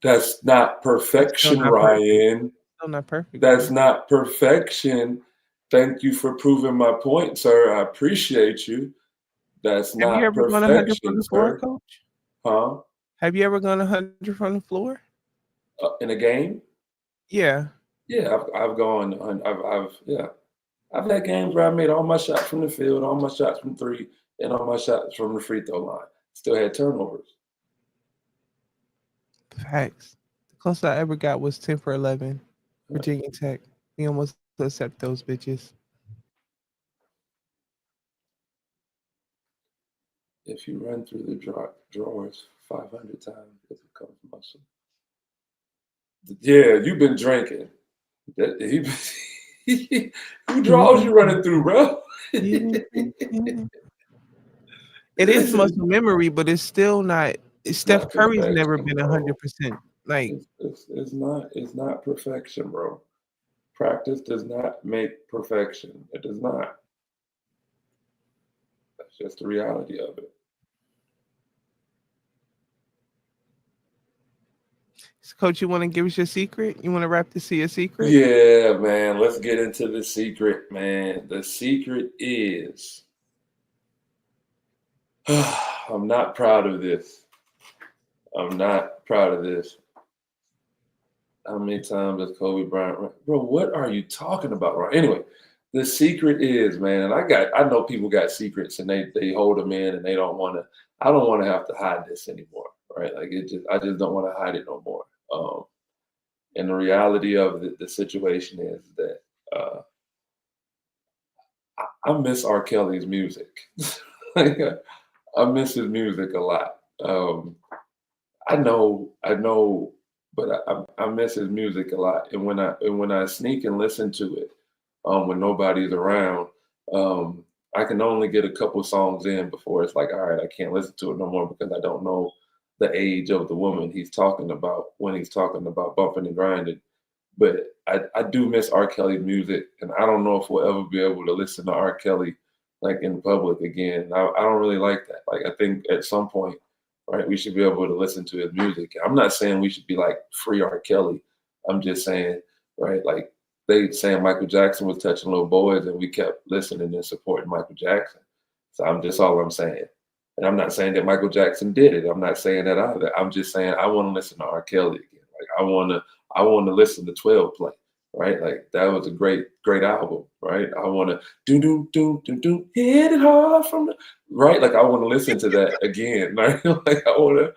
That's not It's still perfection, not perfect. Ryan. Still not perfect, That's buddy. not perfection. Thank you for proving my point, sir. I appreciate you. That's Have you not ever gone 100 from perfection, the floor, sir. Coach? Huh? Have you ever gone 100 from the floor? In a game? Yeah. Yeah, I've gone. Yeah. I've had games where I made all my shots from the field, all my shots from three, and all my shots from the free throw line. Still had turnovers. Facts. The closest I ever got was 10 for 11. Virginia Tech. We almost accept those bitches. If you run through the drawers 500 times, it becomes muscle. Yeah, you've been drinking. Who draws you running through, bro? It is Listen, muscle memory, but it's still not. it's Steph not Curry's never perfection, been bro. 100%. Like, It's not perfection, bro. Practice does not make perfection. It does not. That's just the reality of it. Coach, you want to give us your secret? You want to wrap this to your secret? Yeah, man. Let's get into the secret, man. The secret is I'm not proud of this. I'm not proud of this. How many times has Kobe Bryant bro, what are you talking about, right? Anyway, the secret is, man, I know people got secrets and they hold them in and they don't want to. I don't want to have to hide this anymore, right? Like I just don't want to hide it no more. And the reality of the situation is that uh, I miss R. Kelly's music. Like, I miss his music a lot. I know, but I miss his music a lot. And when I sneak and listen to it, when nobody's around, I can only get a couple songs in before it's like, all right, I can't listen to it no more because I don't know the age of the woman he's talking about when he's talking about bumping and grinding. But I do miss R. Kelly's music, and I don't know if we'll ever be able to listen to R. Kelly like in public again. I don't really like that. Like I think at some point, right, we should be able to listen to his music. I'm not saying we should be like free R. Kelly. I'm just saying, right, like they saying Michael Jackson was touching little boys, and we kept listening and supporting Michael Jackson. So that's all I'm saying. And I'm not saying that Michael Jackson did it. I'm not saying that either. I'm just saying I want to listen to R. Kelly again. Like I want to listen to 12 play. Right, like that was a great album. Right, I want to do hit it hard from the right. Like I want to listen to that again. Right, like I want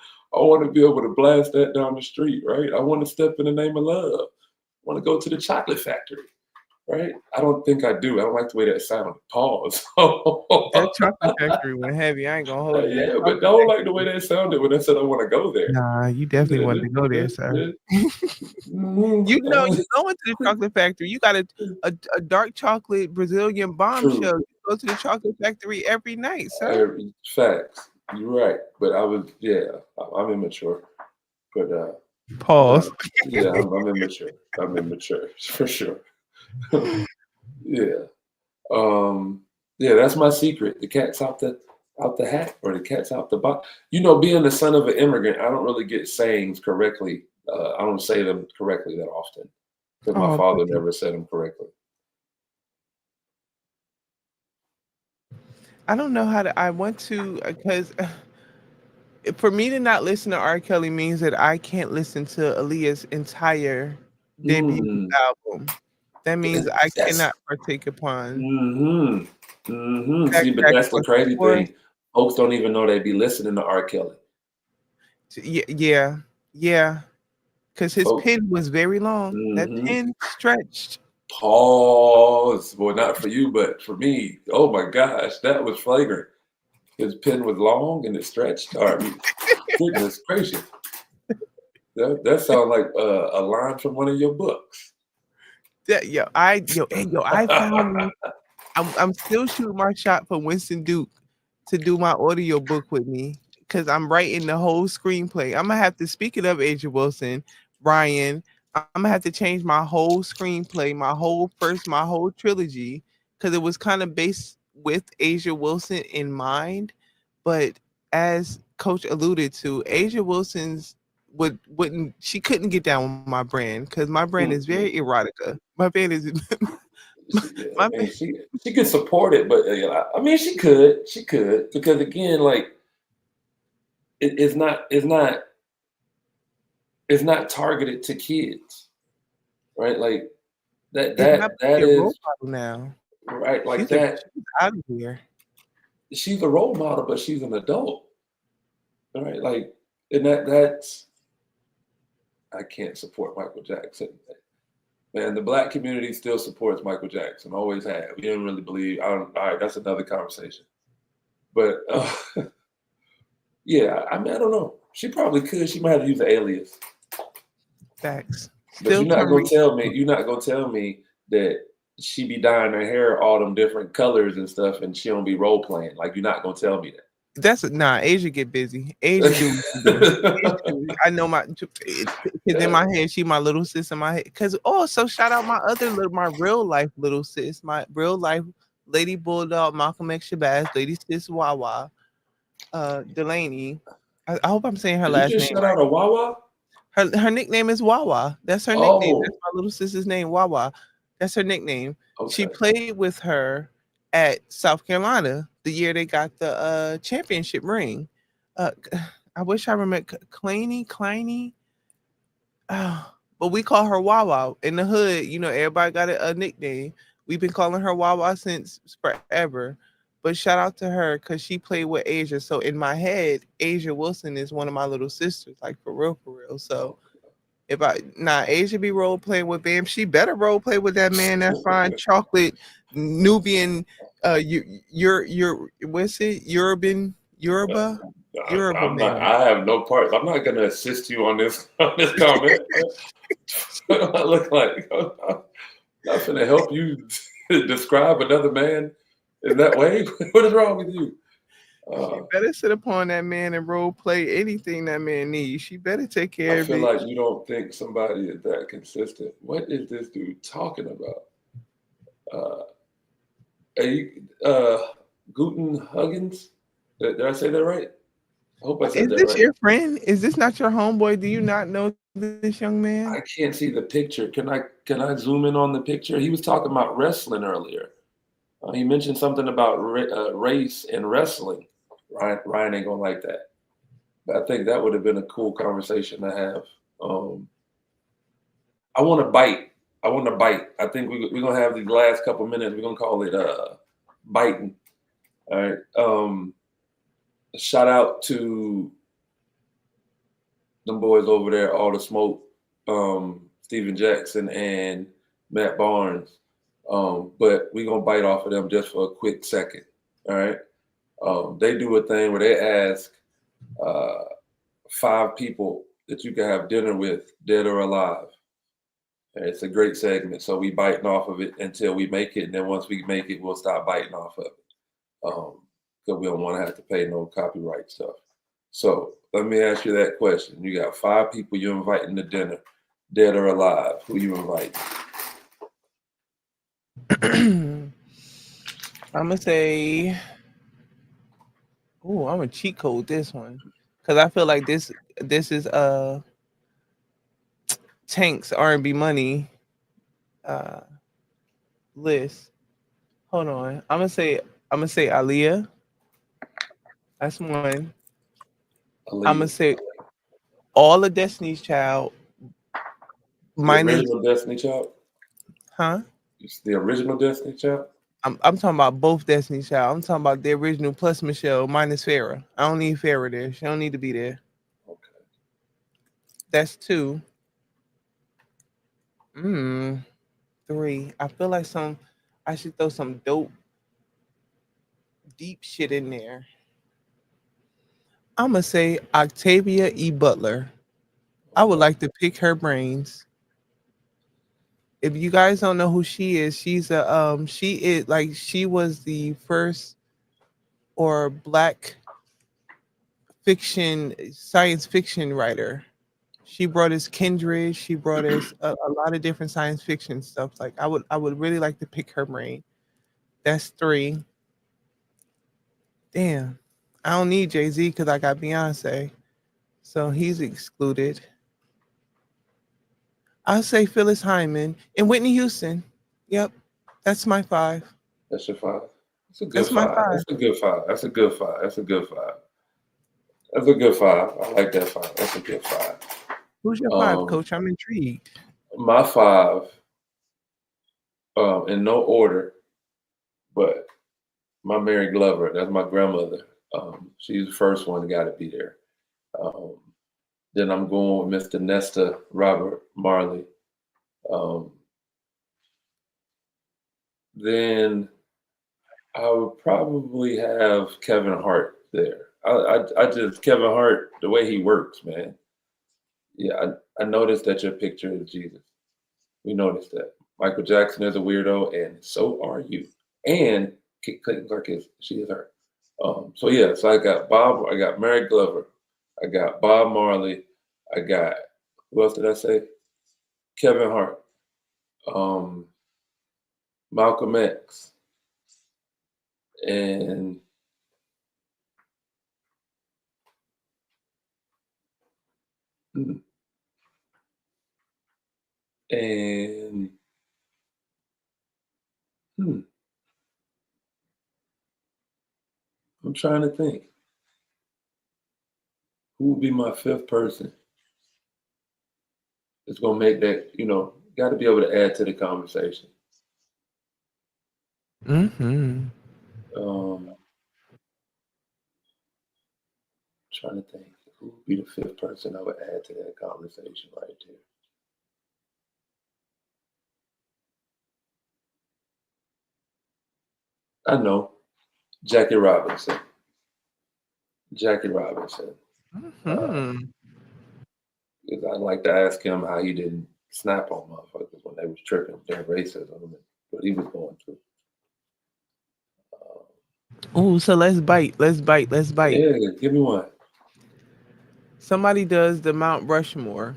to be able to blast that down the street. Right, I want to step in the name of love. I want to go to the chocolate factory. Right, I don't think I do. I don't like the way that sounded. Pause. That chocolate factory went heavy. I ain't gonna hold you. That Yeah, but I don't like the way that sounded when I said I want to go there. Nah, you definitely wanted to go there, sir. You know, you go into the chocolate factory. You got a dark chocolate Brazilian bombshell. You go to the chocolate factory every night, sir. Facts. You're right. But I'm immature. But Pause. yeah, I'm immature. I'm immature for sure. Yeah. Yeah, that's my secret. The cat's out the hat, or the cat's out the box. You know, being the son of an immigrant, I don't really get sayings correctly. I don't say them correctly that often because my father never said them correctly. I don't know how to. I want to because for me to not listen to R. Kelly means that I can't listen to Aaliyah's entire debut album. That means I cannot partake upon. See, but that's the crazy thing. Folks don't even know they be listening to R. Kelly. Yeah. Because his pen was very long. That pen stretched. Pause. Well, not for you, but for me. Oh my gosh, that was flagrant. His pen was long and it stretched. Goodness gracious. That sounds like a line from one of your books. I found. I'm still shooting my shot for Winston Duke to do my audio book with me because I'm writing the whole screenplay. I'm gonna have to, speak it up, Asia Wilson, Ryan. I'm gonna have to change my whole screenplay, my whole trilogy, because it was kind of based with Asia Wilson in mind. But as Coach alluded to, Asia Wilson's she couldn't get down with my brand because my brand is very erotica. My brand is she could support it, but I mean she could because again, like it's not targeted to kids, right? Like that is now, right. Like she's that. She's out of here. She's a role model, but she's an adult, all right? Like, and that's I can't support Michael Jackson. Man, the black community still supports Michael Jackson. Always have. We didn't really believe. All right, that's another conversation. But yeah, I mean, I don't know. She probably could. She might have to use an alias. Facts. But you're not gonna tell me. You're not gonna tell me that she be dyeing her hair all them different colors and stuff, and she don't be role playing. Like you're not gonna tell me that. Asia get busy. Asia do. I know in my head, she my little sis in my head. Because also shout out my real life little sis, my real life Lady Bulldog, Malcolm X Shabazz, Lady Sis Wawa, Delaney. I hope I'm saying her last name. Shout out a Wawa. Her nickname is Wawa. That's her nickname. That's my little sister's name, Wawa. That's her nickname. Okay. She played with her at South Carolina the year they got the championship ring. I wish I remember Kleiny. But we call her Wawa in the hood. You know, everybody got a nickname. We've been calling her Wawa since forever. But shout out to her because she played with Asia. So in my head, Asia Wilson is one of my little sisters, like for real. So if Asia be role playing with Bam, she better role play with that man. That fine chocolate Nubian, what's it? Yoruba. I have no parts. I'm not gonna assist you on this comment. I look like I'm not gonna help you describe another man in that way. What is wrong with you? She better sit upon that man and role play anything that man needs. She better take care of it. I feel like you don't think somebody is that consistent. What is this dude talking about? Guten Huggins? Did I say that right? I hope I said Is that this right. your friend? Is this not your homeboy? Do you not know this young man? I can't see the picture. Can I zoom in on the picture? He was talking about wrestling earlier. He mentioned something about race and wrestling. Ryan ain't gonna like that. But I think that would have been a cool conversation to have. Um, I want to bite. I want to bite. I think we're gonna have the last couple minutes. We're gonna call it biting. All right. Shout out to them boys over there, all the smoke, Steven Jackson and Matt Barnes. But we're gonna bite off of them just for a quick second. All right. They do a thing where they ask uh, 5 people that you can have dinner with, dead or alive. And it's a great segment. So we biting off of it until we make it, and then once we make it, we'll stop biting off of it. Because we don't want to have to pay no copyright stuff. So let me ask you that question. You got 5 people you're inviting to dinner, dead or alive. Who you invite? I'm gonna say, oh, I'm gonna cheat code this one because I feel like this is Tank's R&B money uh list. Hold on, I'm gonna say Aaliyah. That's one. I'm gonna Aaliyah. say all of Destiny's Child The minus, original Destiny Child? huh? It's the original Destiny Child? I'm talking about both Destiny's Child. I'm talking about the original plus Michelle minus Farrah. I don't need Farrah there. She don't need to be there. Okay. That's 2. Mm, 3. I feel like I should throw some dope, deep shit in there. I'm gonna say Octavia E. Butler. I would Okay. like to pick her brains. If you guys don't know who she is, she was the first or black fiction science fiction writer. She brought us Kindred. She brought us a lot of different science fiction stuff. Like I would really like to pick her brain. That's 3. Damn, I don't need Jay-Z because I got Beyonce, so he's excluded. I'll say Phyllis Hyman and Whitney Houston. Yep, that's my 5. That's your 5. That's a good That's my 5. 5. That's a good 5. That's a good 5. That's a good 5. That's a good 5. I like that 5. That's a good 5. Who's your 5, Um, Coach? I'm intrigued. my 5, in no order, but my Mary Glover, that's my grandmother. She's the first one, got to be there. Um, then I'm going with Mr. Nesta Robert Marley. Um, then I would probably have Kevin Hart there. I just Kevin Hart, the way he works, man. Yeah, I noticed that your picture is Jesus. We noticed that. Michael Jackson is a weirdo, and so are you. And Clayton Clark she is her. So yeah, so I got Mary Glover, I got Bob Marley, I got who else did I say? Kevin Hart, um, Malcolm X, and hmm, and hmm, I'm trying to think who would be my 5th person. It's gonna make that, got to be able to add to the conversation. Hmm. Um, trying to think who would be the 5th person I would add to that conversation right there. I know Jackie Robinson. Jackie Robinson. Uh, Hmm. 'Cause I'd like to ask him how he didn't snap on motherfuckers when they was tripping their racism and what he was going through. Uh, Ooh, so let's bite. Let's bite. Let's bite. yeah, give me one. Somebody does the Mount Rushmore.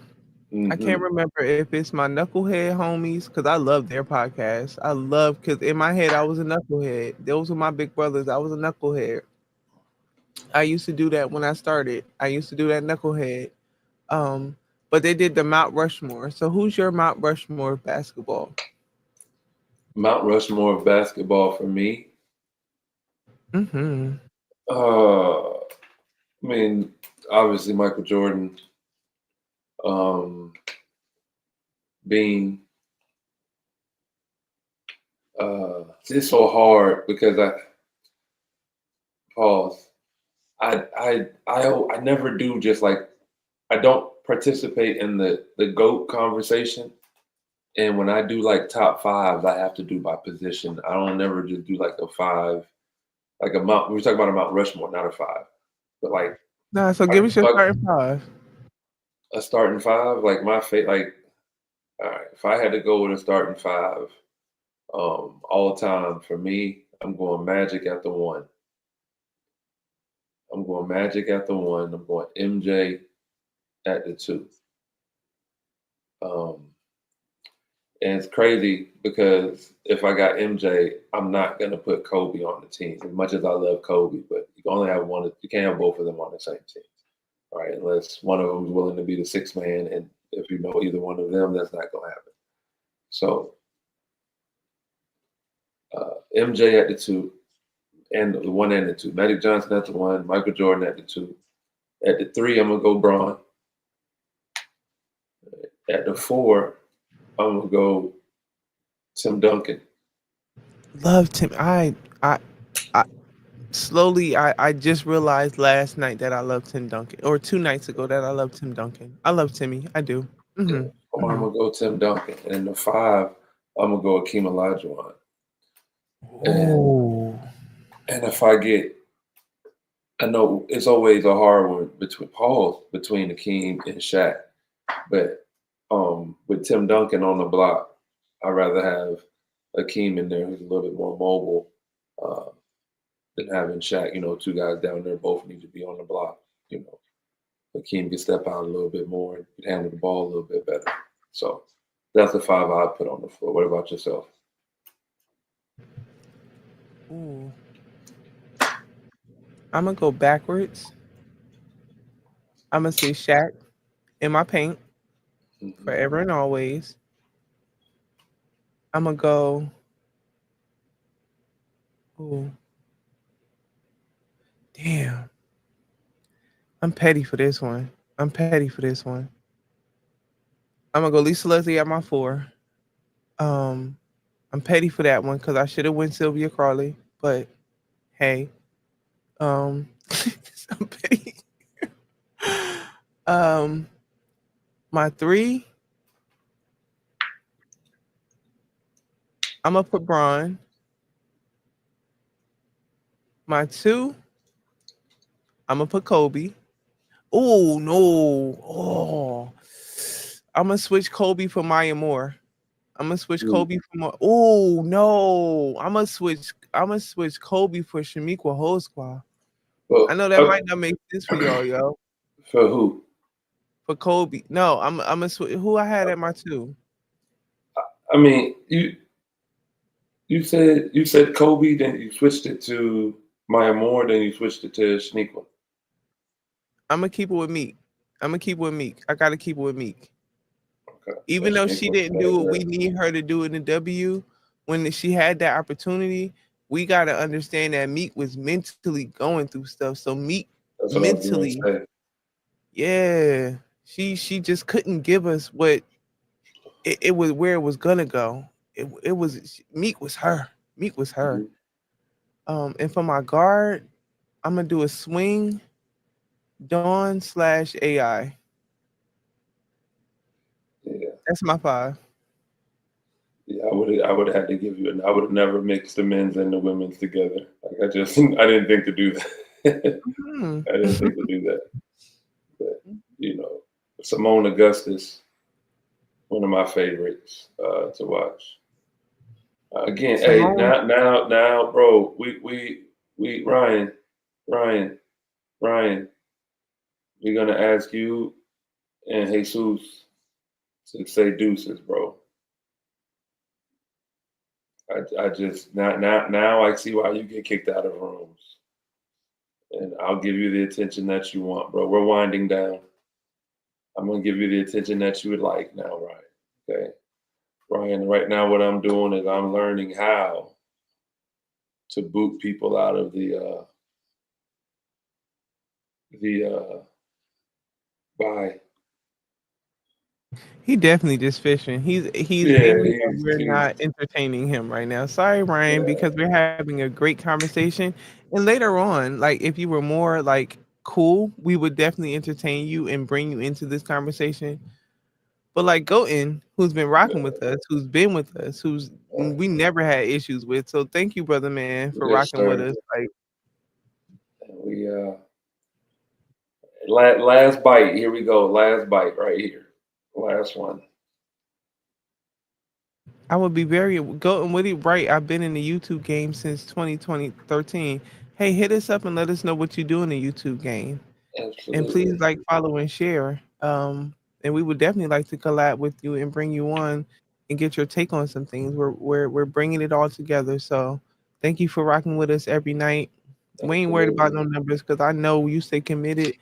I can't Hmm. remember if it's my knucklehead homies because I love their podcast. I love because in my head I was a knucklehead. Those were my big brothers. I was a knucklehead. I used to do that when I started. I used to do that knucklehead. Um, but they did the Mount Rushmore. So who's your Mount Rushmore of basketball? Mount Rushmore of basketball for me. Mm-hmm. I mean, obviously Michael Jordan, um, Bean. It's so hard because I pause. I never do just like I don't participate in the GOAT conversation. And when I do like top fives, I have to do by position. I don't never just do like a five, like a Mount. We're talking about a Mount Rushmore, not a five, but Nah, so give like, us your like starting five. a starting five. Like my like, all right, if I had to go with a starting five, all the time for me, I'm going Magic at the one. I'm going Magic at the one. I'm going MJ at the two. Um, And it's crazy because if I got MJ, I'm not gonna put Kobe on the team. As much as I love Kobe, but you can only have one. You can't have both of them on the same team, right? Unless one of them is willing to be the sixth man, and if you know either one of them, that's not gonna happen. So MJ at the two, and the one and the two. Magic Johnson at the one, Michael Jordan at the two. At the three, I'm gonna go Braun. At the four, I'm gonna go Tim Duncan. Love Tim. I slowly I just realized last night that I love Tim Duncan, or 2 nights ago that I love Tim Duncan. I love Timmy. I do. Yeah. Mm-hmm. Or I'm Mm-hmm. gonna go Tim Duncan. And the five, I'm gonna go Akeem Olajuwon. And Oh, and if I get, I know it's always a hard one between Akeem and Shaq, but with Tim Duncan on the block, I'd rather have Akeem in there who's a little bit more mobile uh, than having Shaq. You know, two guys down there both need to be on the block. You know, Akeem can step out a little bit more and can handle the ball a little bit better. So that's the five I put on the floor. What about yourself? ooh. I'm gonna go backwards. I'm gonna say Shaq in my paint Hmm. forever and always. I'm gonna go. Ooh, damn. I'm petty for this one. I'm petty for this one. I'm gonna go Lisa Leslie at my four. Um, I'm petty for that one because I should have went Sylvia Crawley, but hey, um, I'm petty. Um, my three, I'm gonna put Braun. My two, I'm gonna put Kobe. Oh no! Oh, I'm gonna switch Kobe for Maya Moore. I'm gonna switch Kobe for Maya. Oh no! I'm gonna switch Kobe for Shamiqua Holdsclaw. I Well, know that might not make sense for y'all, yo. for who? For Kobe, no, I'm gonna switch. Who I had at my two? I mean, you said Kobe, then you switched it to Maya Moore, then you switched it to Shaniqua. I'm gonna keep it with Meek. I'm gonna keep it with Meek. I gotta keep it with Meek. Okay, so Even though she Shaniqua didn't stays do what we there. need her to do in the W, when she had that opportunity, we gotta understand that Meek was mentally going through stuff. So Meek That's what I was going to mentally, say. yeah, she just couldn't give us what it was where it was gonna go. It was Meek was her. Meek was her. Hmm. And for my guard, I'm gonna do a swing Dawn slash AI. Yeah, That's my five. yeah. I would have had to give you, and I would have never mixed the men's and the women's together. Like I didn't think to do that. Mhm. I didn't think to do that. But you know, Simone Augustus, one of my favorites to watch. Again, hey, Simone, now, bro, we Ryan, Ryan, we're gonna ask you and Jesus to say deuces, bro. I just now I see why you get kicked out of rooms. and I'll give you the attention that you want, bro. We're winding down. I'm gonna give you the attention that you would like now, Ryan. Okay, Ryan. Right now, what I'm doing is I'm learning how to boot people out of the buy. He definitely just fishing. He's Yeah, angry that he's we're he's not entertaining him right now. Sorry, Ryan, yeah, because we're having a great conversation. And later on, like if you were more like cool, we would definitely entertain you and bring you into this conversation. But like Goten, who's been rocking with us, who's been with us, who's uh, we never had issues with. So thank you, brother man, for yes, rocking with sir. us. Like We last bite. Here we go. Last bite right here. Last one. I would be very Goten Woody right. I've been in the YouTube game since 2013. Hey, hit us up and let us know what you do in the YouTube game. And please Absolutely. like, follow, and share. And we would definitely like to collab with you and bring you on and get your take on some things. We're bringing it all together. So thank you for rocking with us every night. We ain't worried about Absolutely. no numbers because I know you stay committed.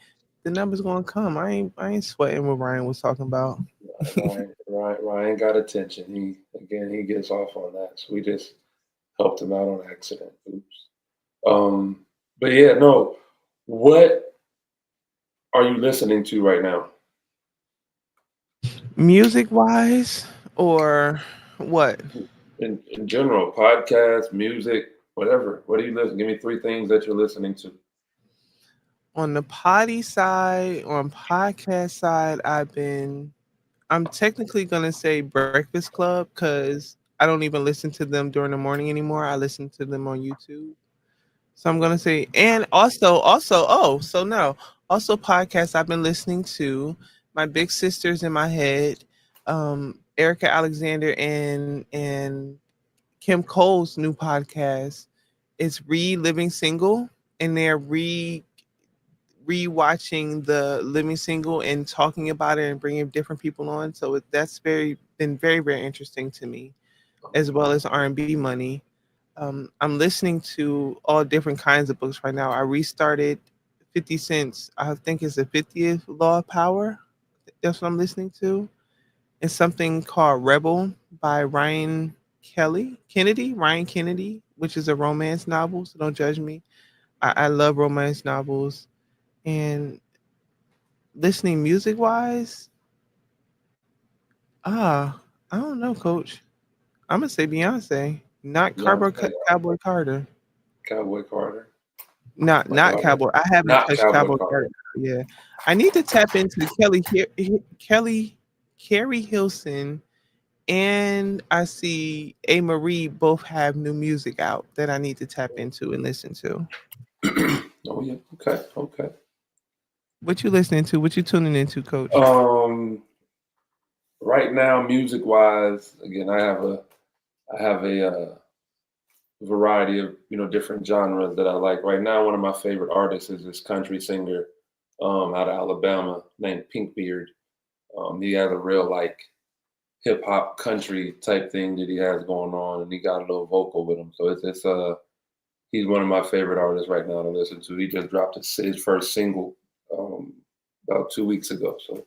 The numbers gonna come. I ain't sweating what Ryan was talking about. Ryan got attention. He gets off on that. So we just helped him out on accident. Oops. Um, but yeah, no. What are you listening to right now? Music wise, or what? In general, podcasts, music, whatever. What do you listen? Give me three things that you're listening to. On the potty side, on podcast side, I'm technically gonna say Breakfast Club because I don't even listen to them during the morning anymore. I listen to them on YouTube. So I'm gonna say, and also no, also podcasts I've been listening to. My big sisters in my head, Erica Alexander and Kim Cole's new podcast. It's Living Single, and they're rewatching the Living Single and talking about it and bringing different people on. So that's been very interesting to me, as well as R&B Money. I'm listening to all different kinds of books right now. I restarted 50 Cent's, I think it's the 50th Law of Power. That's what I'm listening to. It's something called Rebel by Ryan Kennedy, which is a romance novel. So don't judge me. I love romance novels. And listening music wise, I don't know, Coach. I'm gonna say Beyonce, not Beyonce, Cowboy Carter. Cowboy Carter. Not Okay. Cowboy. I haven't Not touched Cowboy Cowboy Carter. Carter. Yeah, I need to tap into Kelly, Carrie Hilson, and I see A Marie both have new music out that I need to tap into and listen to. Oh yeah. Okay. Okay. What you listening to? What you tuning into, Coach? Um, right now, music wise, again, I have a variety of different genres that I like. Right now, one of my favorite artists is this country singer out of Alabama named Pinkbeard. He has a real like hip hop country type thing that he has going on, and he got a little vocal with him. So it's he's one of my favorite artists right now to listen to. He just dropped his first single um, about 2 weeks ago. So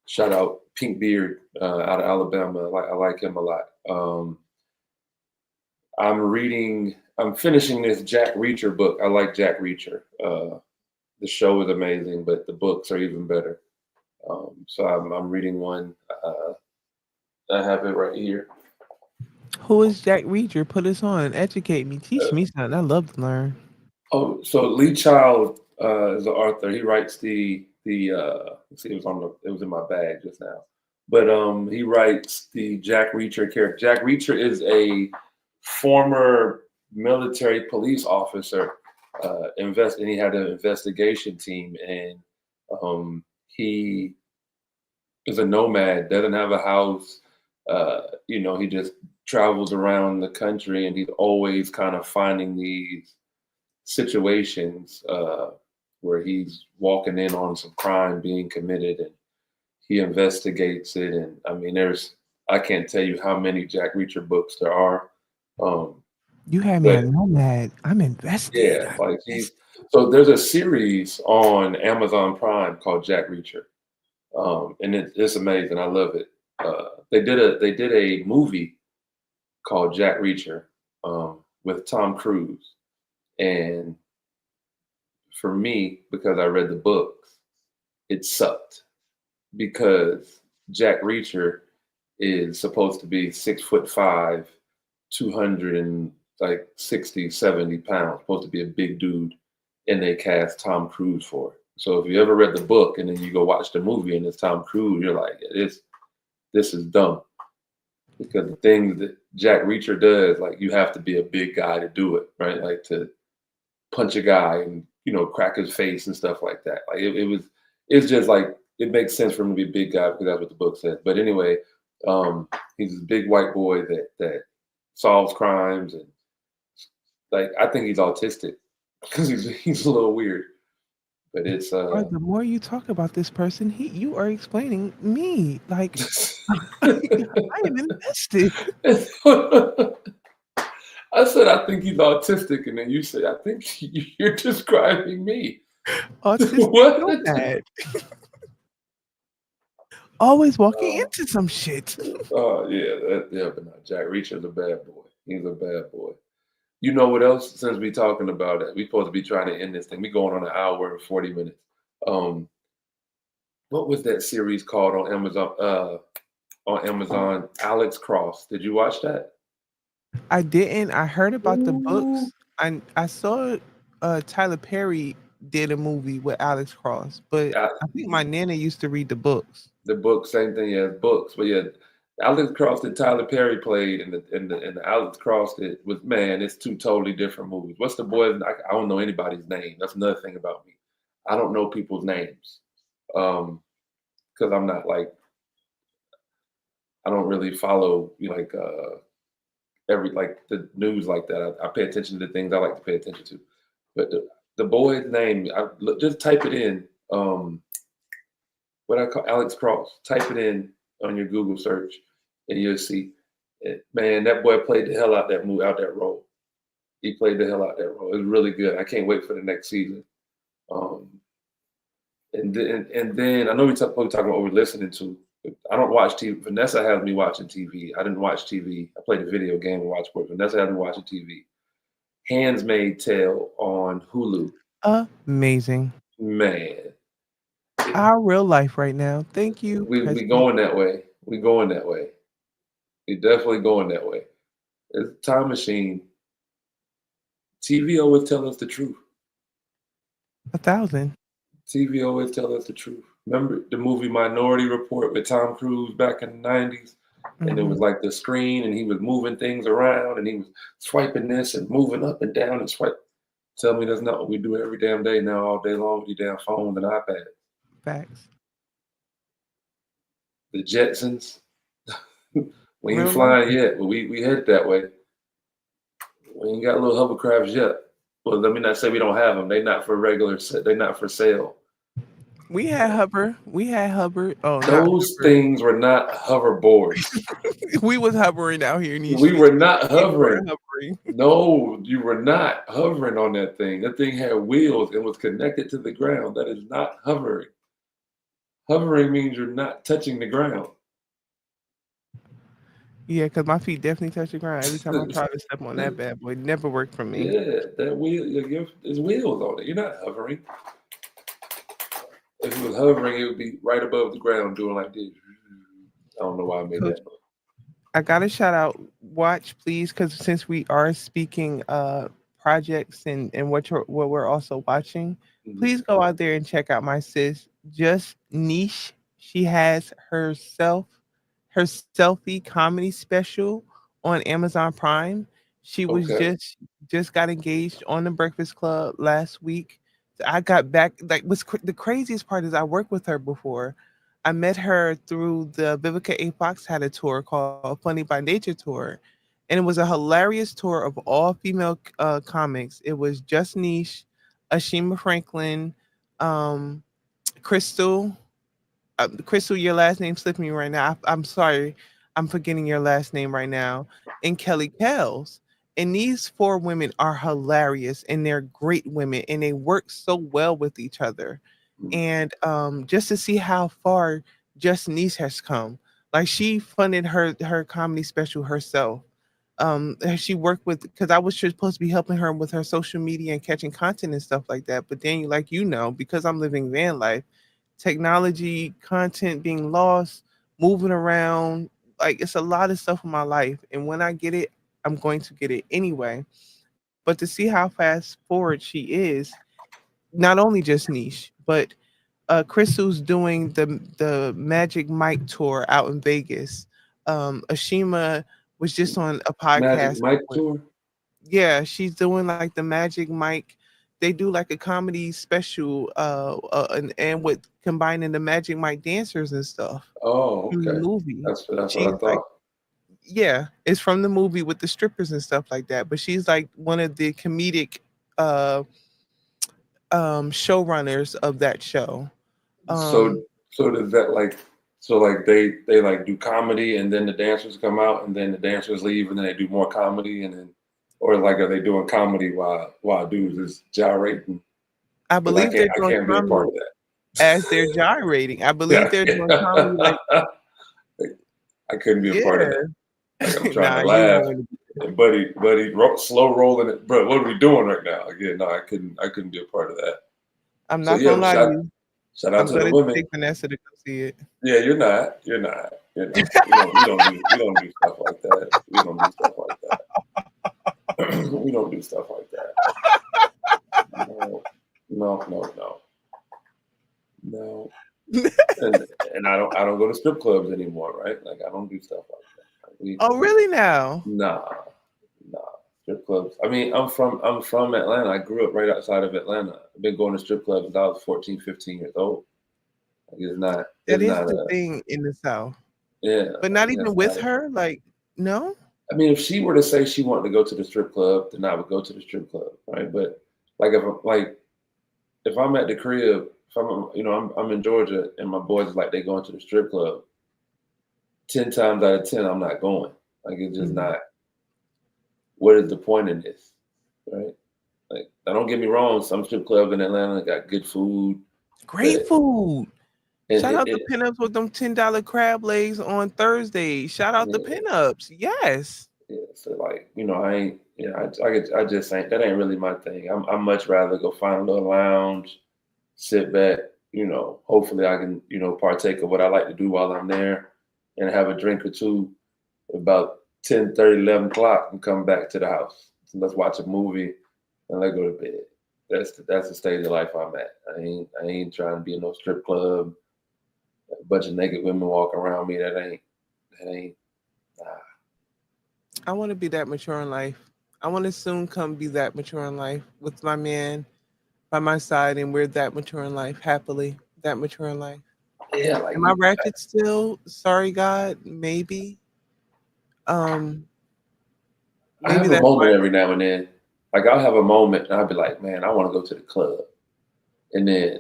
shout out Pinkbeard out of Alabama. I like him a lot. I'm finishing this Jack Reacher book. I like Jack Reacher. The show is amazing, but the books are even better. So I'm reading one. I have it right here. Who is Jack Reacher? Put us on. Educate me. Teach me something. I love to learn. Oh, so Lee Child is the author. He writes the. Let's see, it was in my bag just now, but he writes the Jack Reacher character. Jack Reacher is a former military police officer. And he had an investigation team, and he is a nomad. Doesn't have a house. He just travels around the country, and he's always kind of finding these situations where he's walking in on some crime being committed, and he investigates it. And I mean, I can't tell you how many Jack Reacher books there are. Um, You had me but a nomad. I'm invested. yeah, like he's So there's a series on Amazon Prime called Jack Reacher, and it's amazing. I love it. They did a movie called Jack Reacher with Tom Cruise, and for me, because I read the books, it sucked because Jack Reacher is supposed to be 6'5", 200 and like 60, 70 pounds, supposed to be a big dude, and they cast Tom Cruise for it. So if you ever read the book and then you go watch the movie and it's Tom Cruise, you're like, this is dumb. Because the things that Jack Reacher does, like you have to be a big guy to do it, right? Like to punch a guy and crack his face and stuff like that. Like it's just like it makes sense for him to be a big guy because that's what the book says. But anyway, he's this big white boy that solves crimes, and like I think he's autistic because he's a little weird. But it's Or the more you talk about this person, you are explaining me. Like I am invested. I said I think he's autistic, and then you said I think you're describing me. Autistic What? nomad. Always walking into some shit. Oh yeah, but no, Jack Reacher's a bad boy. He's a bad boy. You know what else? Since we talking about it, we supposed to be trying to end this thing. We going on an hour and 40 minutes. What was that series called on Amazon? Alex Cross. Did you watch that? I didn't. I heard about the books. I saw Tyler Perry did a movie with Alex Cross, but Uh, I think my nana used to read the books. The book, same thing as books. But yeah, Alex Cross that Tyler Perry played, and the Alex Cross that was, man, it's two totally different movies. What's the boy? I don't know anybody's name. That's another thing about me. I don't know people's names because I'm not like I don't really follow every like the news like that. I pay attention to the things I like to pay attention to. But the boy's name, just type it in. What I call Alex Cross. Type it in on your Google search, and you'll see. It. Man, that boy played the hell out that role. He played the hell out that role. It was really good. I can't wait for the next season. Um, and then I know we're talking about what we're listening to. I don't watch TV. Vanessa has me watching TV. I didn't watch TV. I played a video game and watched sports. Vanessa has me watching TV. Handmaid's Tale on Hulu. Amazing. Man, Our real life right now. Thank you, we President. going that way. We going that way. We definitely going that way. It's a time machine. TV always tell us the truth. 1,000. TV always tell us the truth. Remember the movie Minority Report with Tom Cruise back in the 90s? And it was like the screen, and he was moving things around, and he was swiping this and moving up and down and swipe. Tell me that's not what we do every damn day now, all day long with your damn phone and iPad. Facts. The Jetsons. We ain't Real flying yet, but we headed that way. We ain't got little hovercrafts yet. Well, let me not say we don't have them. They're not for regular. They're not for sale. We had Hubbard. Oh, those things were not hoverboards. We was hovering out here in these We streets. were not hovering. hovering. No, you were not hovering on that thing. That thing had wheels and was connected to the ground. That is not hovering. Hovering means you're not touching the ground. Yeah, because my feet definitely touch the ground every time I try to step on that bad boy. It never worked for me. Yeah, that wheel, there's wheels on it. You're not hovering. If it was hovering, it would be right above the ground doing like this. I don't know why I made that. I got to shout out Watch, please, because since we are speaking projects and what we're also watching, please go out there and check out my sis, Just Niche. She has her selfie comedy special on Amazon Prime. She was just got engaged on the Breakfast Club last week. I got back. Like, the craziest part is I worked with her before. I met her through the Vivica A. Fox had a tour called Funny by Nature tour, and it was a hilarious tour of all female comics. It was Just Niche, Ashima Franklin, Crystal. Crystal, your last name slipped me right now. I'm sorry, I'm forgetting your last name right now. And Kelly Kells. And these four women are hilarious and they're great women and they work so well with each other. Mm. And just to see how far Just Niece has come. Like she funded her comedy special herself. She worked with because I was supposed to be helping her with her social media and catching content and stuff like that. But then like because I'm living van life, technology, content being lost, moving around, like it's a lot of stuff in my life. And when I get it, I'm going to get it anyway. But to see how fast forward she is, not only just niche, but Crystal's doing the Magic Mike tour out in Vegas. Ashima was just on a Magic podcast. Mike tour. Yeah, she's doing like the Magic Mike. They do like a comedy special, and with combining the Magic Mike dancers and stuff Oh, from the okay. movie. That's what She's I like, thought. yeah, it's from the movie with the strippers and stuff like that. But she's like one of the comedic uh showrunners of that show. So Um, so does that like so like they like do comedy and then the dancers come out and then the dancers leave and then they do more comedy and then or like are they doing comedy while dudes is gyrating? I Because believe they're I doing can't be a part comedy of that. as they're gyrating. I believe Yeah, they're doing comedy like, I couldn't be a part of that. yeah. Like I'm trying to Nah, you laugh, don't want to. and slow rolling it, bro. What are we doing right now? Again, no, I couldn't be a part of that. I'm So not yeah, gonna but lie to you. shout out I'm to the gonna women. take Vanessa to go see it. Yeah, you're not. We don't do stuff like that. We don't do stuff like that. We don't do stuff like that. No, no. And I don't go to strip clubs anymore, right? Like I don't do stuff like that. Like, Oh, really now? nah, nah. Strip clubs. I mean, I'm from Atlanta. I grew up right outside of Atlanta. I've been going to strip clubs since I was 14, 15 years old. Like That it's is not the a thing in the South. yeah, But like not even it's with not a her, like, no? I mean, if she were to say she wanted to go to the strip club, then I would go to the strip club, right? But if I'm at the crib, if I'm in Georgia and my boys is like they going to the strip club, 10 times out of 10 I'm not going. Like it's just Mhm. not. What is the point in this, right? Like, now don't get me wrong. Some strip clubs in Atlanta got good food, Great but food. Shout out to it Pinups with them $10 crab legs on Thursday. Shout out to yeah, Pinups. Yes. yeah. So like I ain't. Yeah, I just ain't. That ain't really my thing. I'm much rather go find a little lounge, sit back, hopefully I can, partake of what I like to do while I'm there and have a drink or two about 10:30, 11 o'clock and come back to the house. So let's watch a movie and let's go to bed. That's the stage of life I'm at. I ain't trying to be in no strip club, a bunch of naked women walking around me. That ain't nah. I want to be that mature in life. I want to soon come be that mature in life with my man by my side, and we're that mature in life, happily, that mature in life. Yeah, like Am I ratchet still? Sorry, God, maybe. Um, I maybe have a that's why. moment every now and then. Like I'll have a moment and I'll be like, man, I want to go to the club. And then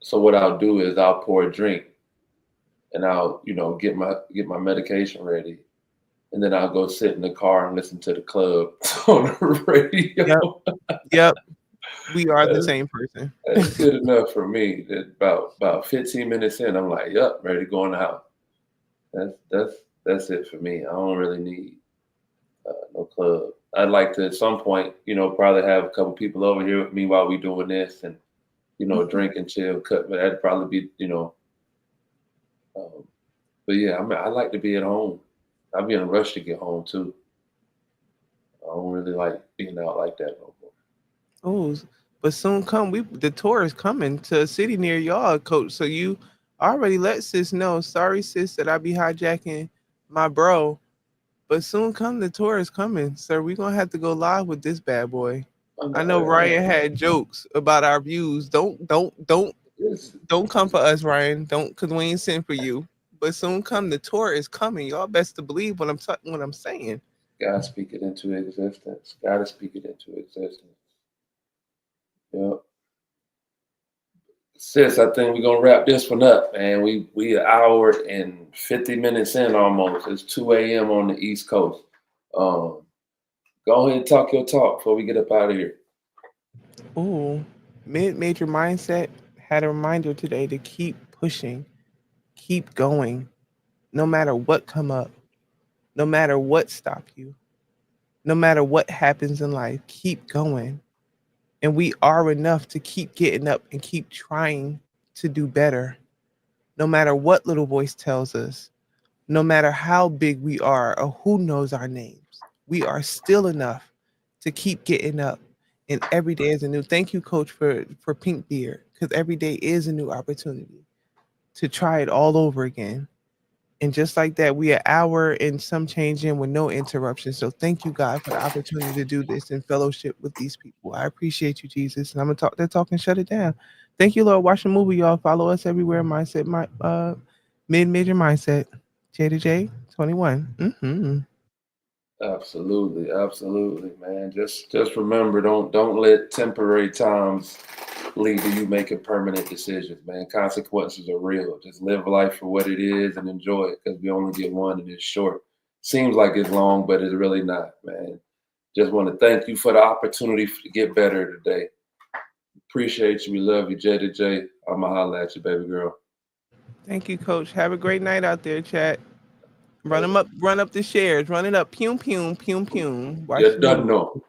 so what I'll do is I'll pour a drink and I'll, get my medication ready. And then I'll go sit in the car and listen to the club on the Yep, radio. yep. We are the That's, same person. that's good enough for me. That about 15 minutes in, I'm like, yep, ready to go in the house. That's it for me. I don't really need no club. I'd like to at some point, probably have a couple people over here with me while we doing this and, drink and chill, cut. But that'd probably be, um, but yeah, I like to be at home. I'd be in a rush to get home too. I don't really like being out like that no more. Oh, but soon come the tour is coming to a city near y'all, coach. So you already let sis know. Sorry, sis, that I be hijacking my bro. But soon come the tour is coming. So we're gonna have to go live with this bad boy. I'm I not, know Ryan had jokes about our views. it's, Don't come for us, Ryan. Don't, cause we ain't sent for you. But soon come the tour is coming. Y'all best to believe what I'm saying. gotta speak it into existence. Gotta speak it into existence. Yep. Sis, I think we're gonna wrap this one up, man. We an hour and 50 minutes in almost. It's 2 a.m. on the East Coast. Um, Go ahead and talk your talk before we get up out of here. Ooh, Major Mindset had a reminder today to keep pushing, keep going, no matter what come up, no matter what stop you, no matter what happens in life, keep going. And we are enough to keep getting up and keep trying to do better, no matter what little voice tells us, no matter how big we are or who knows our names. We are still enough to keep getting up. And every day is a new. Thank you, Coach, for Pink Beard, because every day is a new opportunity to try it all over again. And just like that, we an hour and some change in with no interruption. So thank you, God, for the opportunity to do this in fellowship with these people. I appreciate you, Jesus. And I'm gonna talk that talk and shut it down. Thank you, Lord. Watch the movie, y'all. Follow us everywhere. Mindset, Major Mindset. Jada J 21. Mm-hmm. Absolutely, absolutely, man. Just remember, don't let temporary times lead to you making permanent decisions, man. Consequences are real. Just live life for what it is and enjoy it, because we only get one and it's short. Seems like it's long, but it's really not, man. Just want to thank you for the opportunity to get better today. Appreciate you. We love you, Jada J. I'ma holla at you, baby girl. Thank you, Coach. Have a great night out there, chat. Run them up, run up the shares, run it up, pum pum pum pum. Watch You the done movie. know.